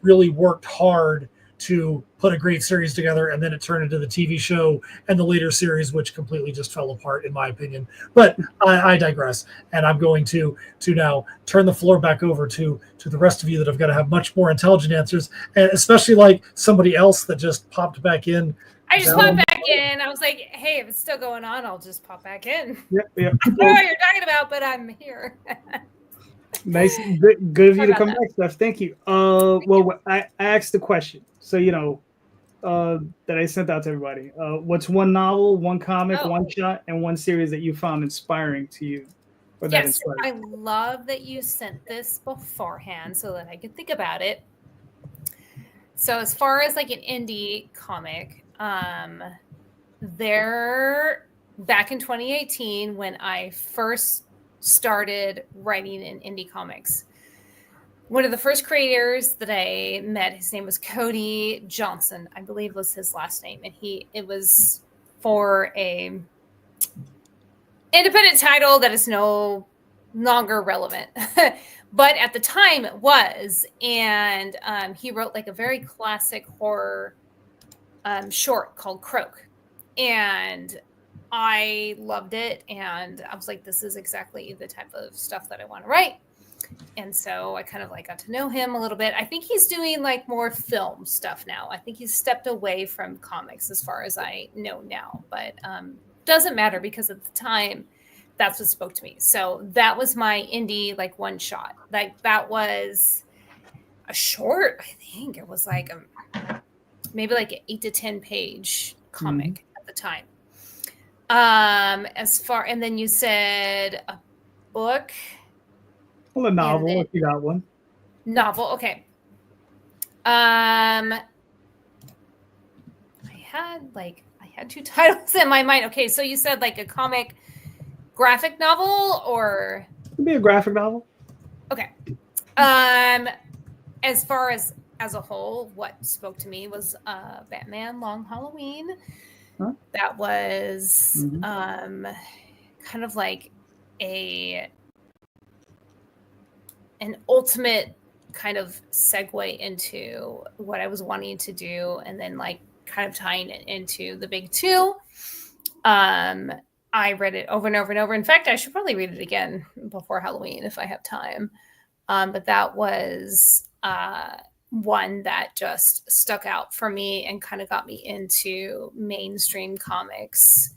really worked hard to put a great series together, and then it turned into the TV show and the later series, which completely just fell apart in my opinion. But I digress, and I'm going to now turn the floor back over to the rest of you that have got to have much more intelligent answers, and especially like somebody else that just popped back in. I just popped back in. I was like, hey, if it's still going on, I'll just pop back in. Yep. I don't know what you're talking about, but I'm here. Nice, good of you to come back, Steph. Thank you. Well, I asked the question, so that I sent out to everybody. What's one novel, one comic, one shot, and one series that you found inspiring to you? Yes, I love that you sent this beforehand so that I could think about it. So as far as like an indie comic, there back in 2018 when I first started writing in indie comics, one of the first creators that I met, his name was Cody Johnson, I believe was his last name, and it was for a independent title that is no longer relevant, but at the time it was, and he wrote like a very classic horror short called Croak, and I loved it, and I was like, this is exactly the type of stuff that I want to write. And so I kind of like got to know him a little bit. I think he's doing like more film stuff now. I think he's stepped away from comics as far as I know now, but doesn't matter, because at the time that's what spoke to me. So that was my indie like one shot. Like that was a short, I think it was like maybe like an 8 to 10 page comic at the time. And then you said a book. Well, a novel, if you got one. Novel, okay. I had two titles in my mind. Okay, so you said like a comic graphic novel, or it could be a graphic novel. Okay. As far as a whole, what spoke to me was Batman Long Halloween. That was kind of like an ultimate kind of segue into what I was wanting to do, and then like kind of tying it into the big two. I read it over and over and over. In fact, I should probably read it again before Halloween if I have time. But that was one that just stuck out for me and kind of got me into mainstream comics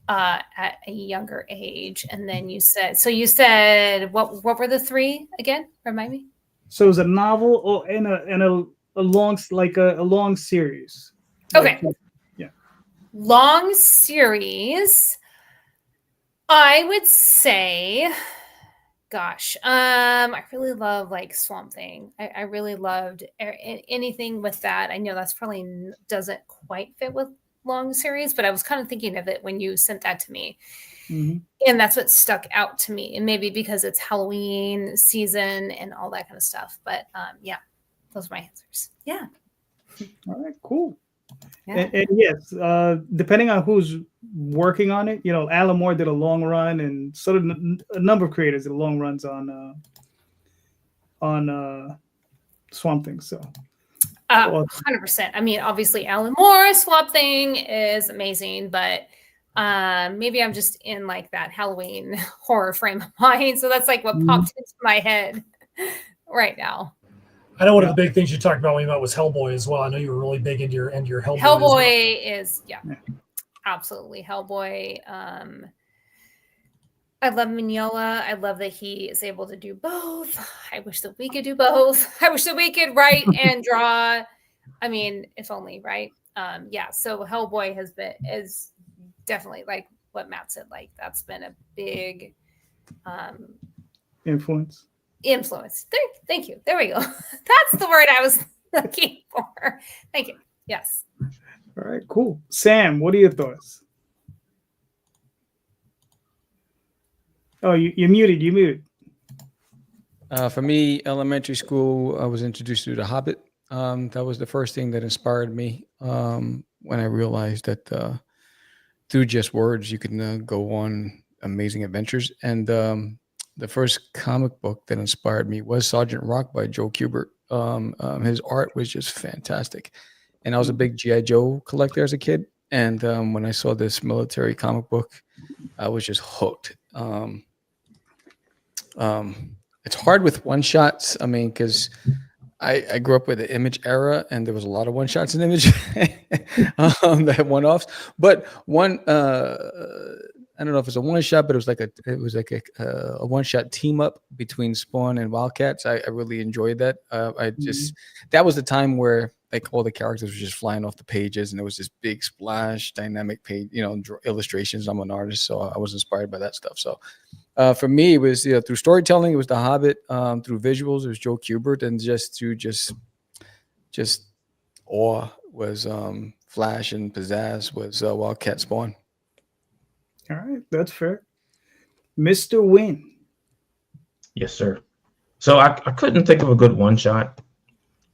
at a younger age. And then you said what were the three again? Remind me. So it was a novel or and a long a long series. Okay. Yeah. Long series. I would say, gosh, I really love like Swamp Thing. I really loved anything with that. I know that's probably doesn't quite fit with long series, but I was kind of thinking of it when you sent that to me. Mm-hmm. And that's what stuck out to me. And maybe because it's Halloween season and all that kind of stuff. But yeah, those are my answers. Yeah. All right, cool. Yeah. And yes, depending on who's working on it, Alan Moore did a long run, and so did a number of creators did long runs on Swamp Thing. So 100%. I mean, obviously, Alan Moore Swamp Thing is amazing, but maybe I'm just in like that Halloween horror frame of mind. So that's like what popped into my head right now. I know one of the big things you talked about when you met was Hellboy as well. I know you were really big into your Hellboy. Hellboy is absolutely Hellboy. I love Mignola. I love that he is able to do both. I wish that we could do both. I wish that we could write and draw. I mean, if only, right? So Hellboy is definitely like what Matt said. Like that's been a big influence. Thank you. There we go. That's the word I was looking for. Thank you. Yes. All right, cool. Sam, what are your thoughts? Oh, you're muted. You muted. For me, elementary school, I was introduced to The Hobbit. That was the first thing that inspired me when I realized that through just words, you can go on amazing adventures. And the first comic book that inspired me was Sergeant Rock by Joe Kubert. His art was just fantastic. And I was a big G.I. Joe collector as a kid. And when I saw this military comic book, I was just hooked. It's hard with one-shots. I mean, because I grew up with the Image era, and there was a lot of one-shots in Image that had one-offs. But one, I don't know if it's a one-shot, but it was like a one-shot team-up between Spawn and Wildcats. I really enjoyed that. That was the time where like all the characters were just flying off the pages, and there was this big splash, dynamic page, illustrations. I'm an artist, so I was inspired by that stuff. So for me, it was through storytelling, it was The Hobbit. Through visuals, it was Joe Kubert, and just through just awe was Flash, and pizzazz was Wildcat Spawn. All right, that's fair. Mr. Wynn. Yes, sir. So I couldn't think of a good one shot,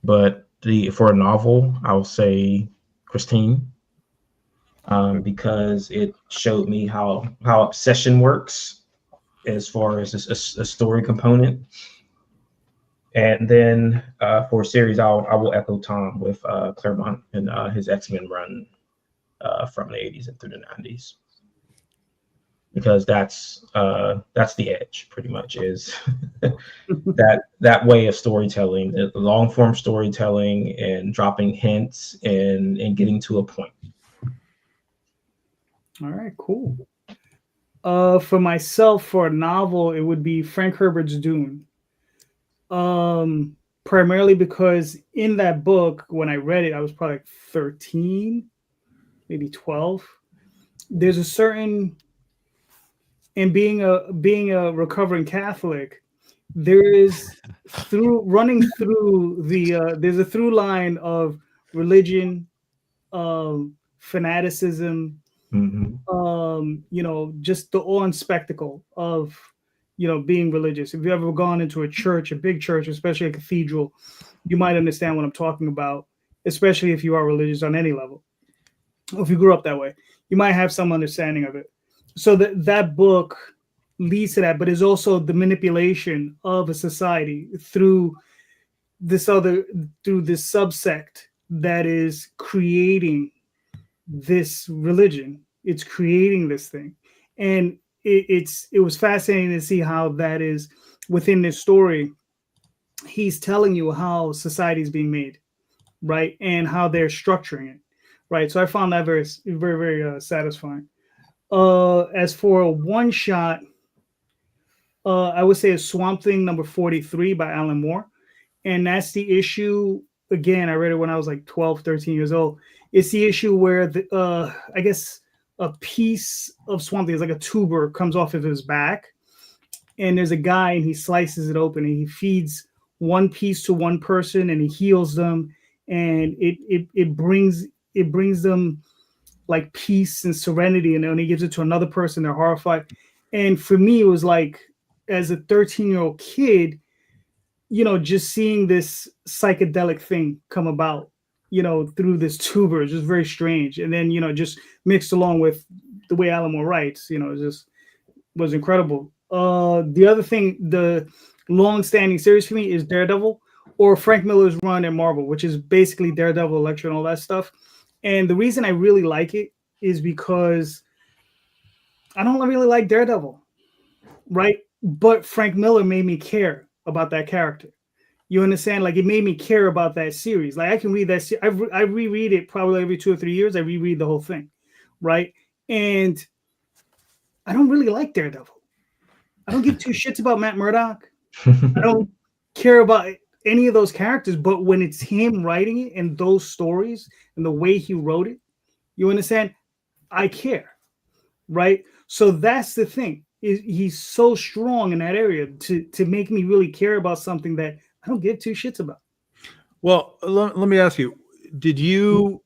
but for a novel, I'll say Christine, because it showed me how obsession works as far as a story component. And then for a series, I will echo Tom with Claremont and his X-Men run from the 80s and through the 90s. Because that's the edge, pretty much, is that way of storytelling, the long form storytelling, and dropping hints and getting to a point. All right, cool. For myself, for a novel, it would be Frank Herbert's Dune. Primarily because in that book, when I read it, I was probably like 13, maybe 12. There's a certain, and being a recovering Catholic, there is there's a through line of religion, fanaticism, just the awe and spectacle of being religious. If you've ever gone into a church, a big church, especially a cathedral, you might understand what I'm talking about, especially if you are religious on any level. Or if you grew up that way, you might have some understanding of it. So that book, leads to that, but it's also the manipulation of a society through this subsect that is creating this religion. It's creating this thing, and it was fascinating to see how that is within this story. He's telling you how society is being made, right, and how they're structuring it, right. So I found that very, very, very satisfying. As for a one shot, I would say it's Swamp Thing number 43 by Alan Moore. And that's the issue. Again, I read it when I was like 12, 13 years old. It's the issue where I guess a piece of Swamp Thing is like a tuber comes off of his back. And there's a guy and he slices it open and he feeds one piece to one person and he heals them. And it brings them like peace and serenity, and then he gives it to another person, they're horrified. And for me, it was like, as a 13-year-old kid, just seeing this psychedelic thing come about, through this tuber is just very strange. And then, just mixed along with the way Alan Moore writes, it just was incredible. The other thing, the long-standing series for me is Daredevil, or Frank Miller's run at Marvel, which is basically Daredevil, Elektra, and all that stuff. And the reason I really like it is because I don't really like Daredevil, right? But Frank Miller made me care about that character. You understand? Like, it made me care about that series. Like, I can read that. I reread it probably every 2 or 3 years. I reread the whole thing, right? And I don't really like Daredevil. I don't give two shits about Matt Murdock. I don't care about any of those characters, but when it's him writing it and those stories and the way he wrote it, you understand? I care, right? So that's the thing. He's so strong in that area to make me really care about something that I don't give two shits about. Well, let me ask you, did you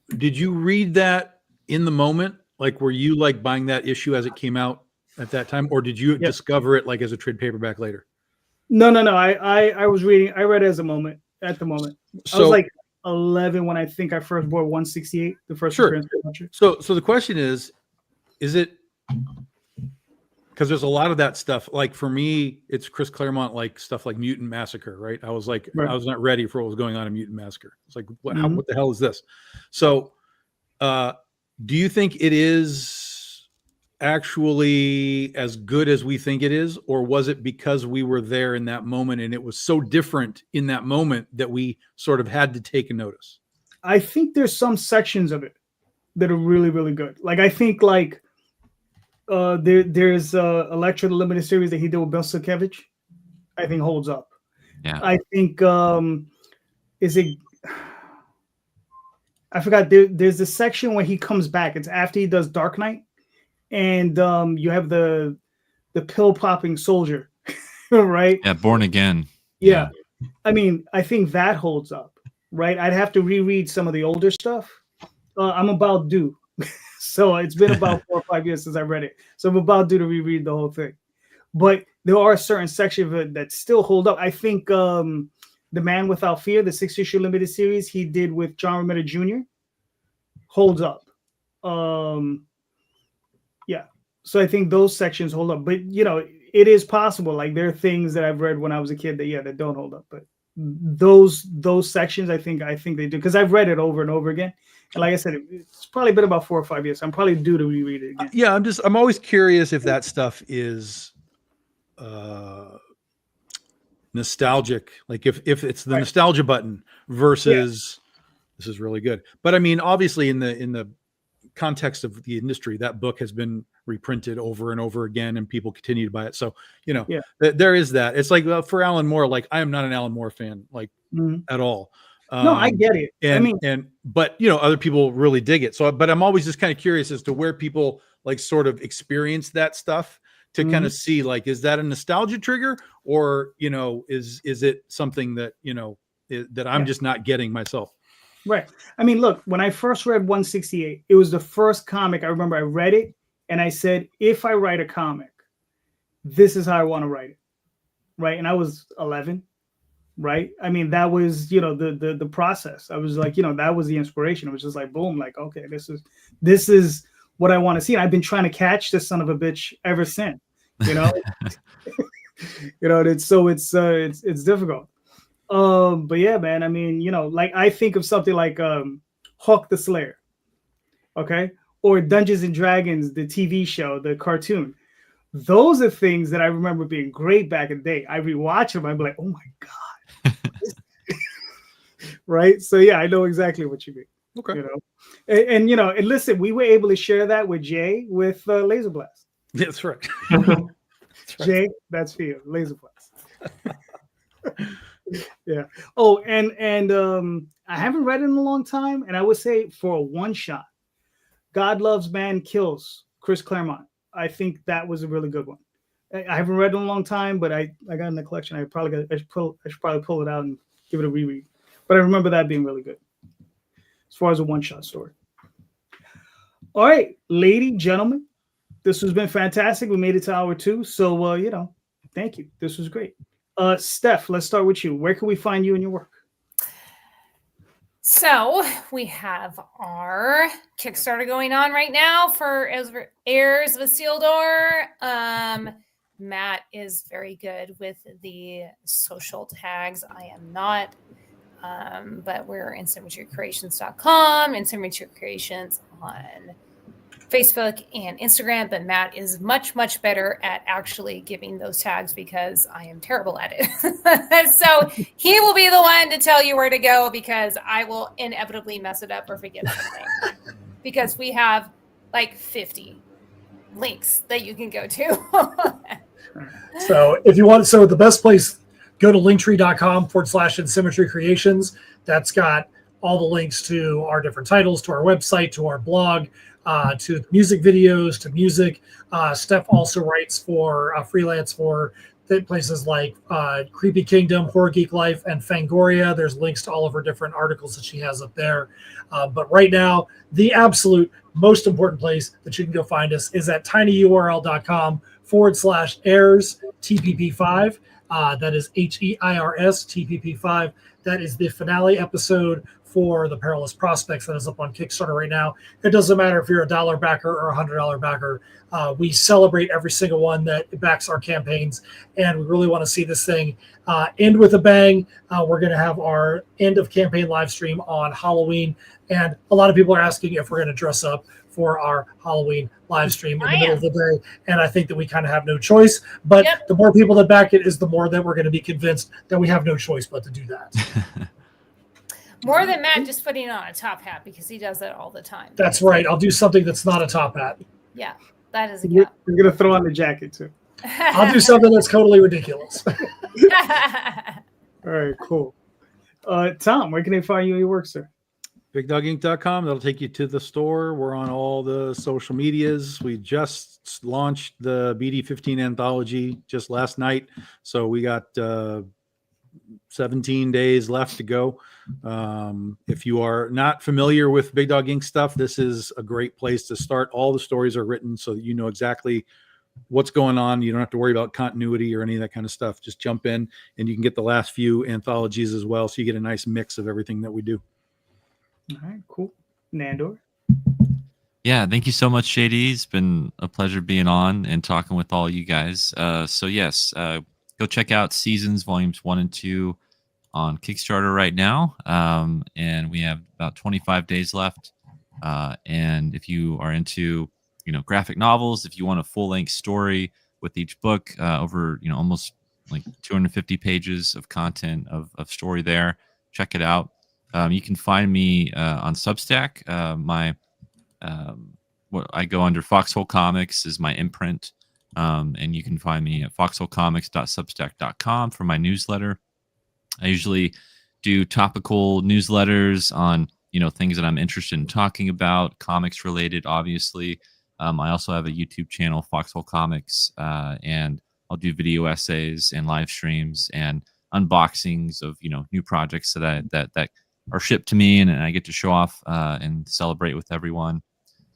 read that in the moment? Like, were you like buying that issue as it came out at that time, or did you discover it like as a trade paperback later? No. I was reading. I read it at the moment. So, I was like 11 when I think I first bought 168, the first appearance. So the question is it because there's a lot of that stuff. Like for me, it's Chris Claremont, like stuff like Mutant Massacre, right? I was like, I was not ready for what was going on in Mutant Massacre. It's like, what the hell is this? So, do you think it is actually as good as we think it is, or was it because we were there in that moment and it was so different in that moment that we sort of had to take a notice? I think there's some sections of it that are really, really good. Like, I think like there's Elektra, the limited series that he did with Bill Sienkiewicz, I think holds up. Yeah. I think I forgot, there's a section where he comes back. It's after he does Dark Knight. And you have the pill popping soldier, right? Yeah, Born Again. Yeah. I mean, I think that holds up, right? I'd have to reread some of the older stuff. I'm about due. So it's been about 4 or 5 years since I read it. So I'm about due to reread the whole thing. But there are certain sections of it that still hold up. I think The Man Without Fear, the 6-issue limited series he did with John Romita Jr. holds up. Yeah. So I think those sections hold up. But, it is possible. Like, there are things that I've read when I was a kid that don't hold up. But those sections, I think they do. Because I've read it over and over again. And like I said, it's probably been about 4 or 5 years. So I'm probably due to reread it again. Yeah, I'm always curious if that stuff is nostalgic. Like if it's the nostalgia button versus this is really good. But I mean, obviously in the context of the industry, that book has been reprinted over and over again and people continue to buy it. So, there is that. It's like for Alan Moore, like I am not an Alan Moore fan, like at all. No, I get it. But other people really dig it. So, but I'm always just kind of curious as to where people like sort of experience that stuff to kind of see, like, is that a nostalgia trigger or, is it something that, that I'm just not getting myself? Right. I mean, look, when I first read 168, it was the first comic I remember I read it and I said, if I write a comic, this is how I want to write it. Right. And I was 11. Right. I mean, that was, the process. I was like, that was the inspiration. It was just like, boom, like, okay, this is what I want to see. And I've been trying to catch this son of a bitch ever since. You know, it's difficult. But yeah, man. I mean, like I think of something like Hawk the Slayer, okay, or Dungeons and Dragons, the TV show, the cartoon. Those are things that I remember being great back in the day. I rewatch them, I'd be like, oh my god, right? So yeah, I know exactly what you mean. Okay. And listen, we were able to share that with Jay with Laser Blast. That's right. Jay, that's for you, Laser Blast. Yeah. Oh, and I haven't read it in a long time, and I would say for a one shot, God Loves Man Kills, Chris Claremont. I think that was a really good one. I haven't read it in a long time, but I got it in the collection. I should probably pull it out and give it a reread. But I remember that being really good as far as a one shot story. All right, ladies, gentlemen, this has been fantastic. We made it to hour 2, so thank you. This was great. Steph, let's start with you. Where can we find you and your work? So we have our Kickstarter going on right now for Heirs of Isildur. Matt is very good with the social tags. I am not, but we're in symmetrycreations.com and Symmetry Creations on Facebook and Instagram, but Matt is much, much better at actually giving those tags because I am terrible at it. So he will be the one to tell you where to go because I will inevitably mess it up or forget something because we have like 50 links that you can go to. So if you want, the best place, go to linktree.com/InSymmetry Creations. That's got all the links to our different titles, to our website, to our blog, to music videos, to music. Steph also writes for freelance for places like Creepy Kingdom, Horror Geek Life, and Fangoria. There's links to all of her different articles that she has up there. But right now, the absolute most important place that you can go find us is at tinyurl.com/heirs TPP5. That is HEIRS TPP5. That is the finale episode for the Perilous Prospects that is up on Kickstarter right now. It doesn't matter if you're a $1 backer or a $100 backer. We celebrate every single one that backs our campaigns, and we really want to see this thing end with a bang. We're going to have our end of campaign live stream on Halloween, and a lot of people are asking if we're going to dress up for our Halloween live stream in the middle of the day, and I think that we kind of have no choice. But the more people that back it is the more that we're going to be convinced that we have no choice but to do that. More than Matt just putting on a top hat because he does that all the time. That's right. I'll do something that's not a top hat. Yeah, that is a You're going to throw on the jacket too. I'll do something that's totally ridiculous. All right, cool. Tom, where can they find you and your work, sir? BigDogInc.com. That'll take you to the store. We're on all the social medias. We just launched the BD15 anthology just last night. So we got 17 days left to go. If you are not familiar with Big Dog Inc. stuff, this is a great place to start. All the stories are written so that you know exactly what's going on. You don't have to worry about continuity or any of that kind of stuff. Just jump in and you can get the last few anthologies as well. So you get a nice mix of everything that we do. All right, cool. Nandor? Yeah, thank you so much, JD. It's been a pleasure being on and talking with all you guys. So yes, go check out Seasons Volumes 1 and 2 on Kickstarter right now. And we have about 25 days left. And if you are into, graphic novels, if you want a full-length story with each book, over, almost like 250 pages of content of story there, check it out. You can find me on Substack. What I go under Foxhole Comics is my imprint. And you can find me at foxholecomics.substack.com for my newsletter. I usually do topical newsletters on, things that I'm interested in talking about, comics related, obviously. I also have a YouTube channel, Foxhole Comics, and I'll do video essays and live streams and unboxings of, new projects that are shipped to me, and I get to show off and celebrate with everyone.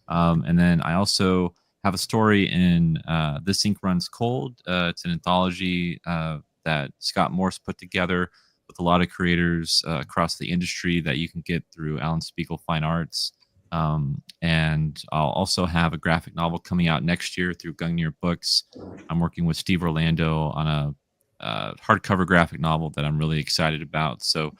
And then I also have a story in This Ink Runs Cold. It's an anthology that Scott Morse put together with a lot of creators across the industry that you can get through Alan Spiegel Fine Arts. And I'll also have a graphic novel coming out next year through Gungnir Books. I'm working with Steve Orlando on a hardcover graphic novel that I'm really excited about. So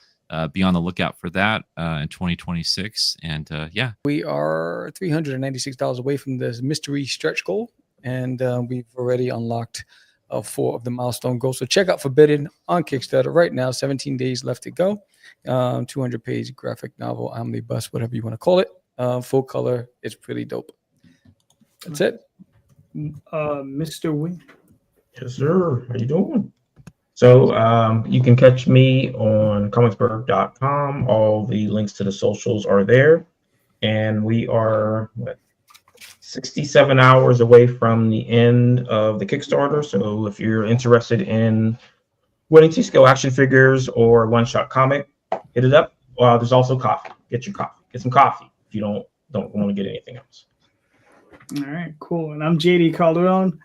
be on the lookout for that in 2026. And yeah. We are $396 away from this mystery stretch goal, and we've already unlocked 4 of the milestone goals. So check out Forbidden on Kickstarter right now. 17 days left to go. 200-page graphic novel, omnibus, whatever you want to call it. Full color. It's pretty dope. That's it. Mr. Wynn. Yes, sir. How you doing? So you can catch me on comicsburg.com. All the links to the socials are there. And we are 67 hours away from the end of the Kickstarter. So if you're interested in winning T-scale action figures or one-shot comic, hit it up. There's also coffee. Get your coffee. Get some coffee if you don't want to get anything else. All right, cool. And I'm JD Calderon.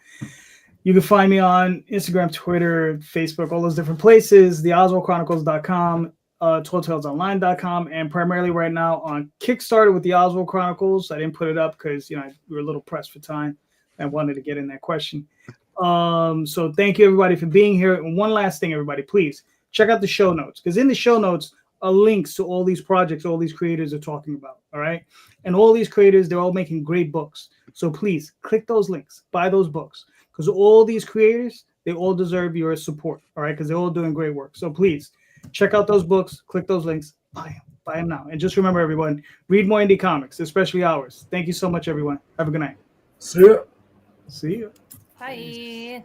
You can find me on Instagram, Twitter, Facebook, all those different places, theoswaldchronicles.com, 12talesonline.com, and primarily right now on Kickstarter with the Oswald Chronicles. I didn't put it up because we were a little pressed for time. I wanted to get in that question. So thank you, everybody, for being here. And one last thing, everybody, please check out the show notes, because in the show notes are links to all these projects all these creators are talking about, all right? And all these creators, they're all making great books. So please click those links, buy those books, because all these creators, they all deserve your support, all right? Because they're all doing great work. So please check out those books, click those links, buy them now. And just remember, everyone, read more indie comics, especially ours. Thank you so much, everyone. Have a good night. See ya. See ya. Bye.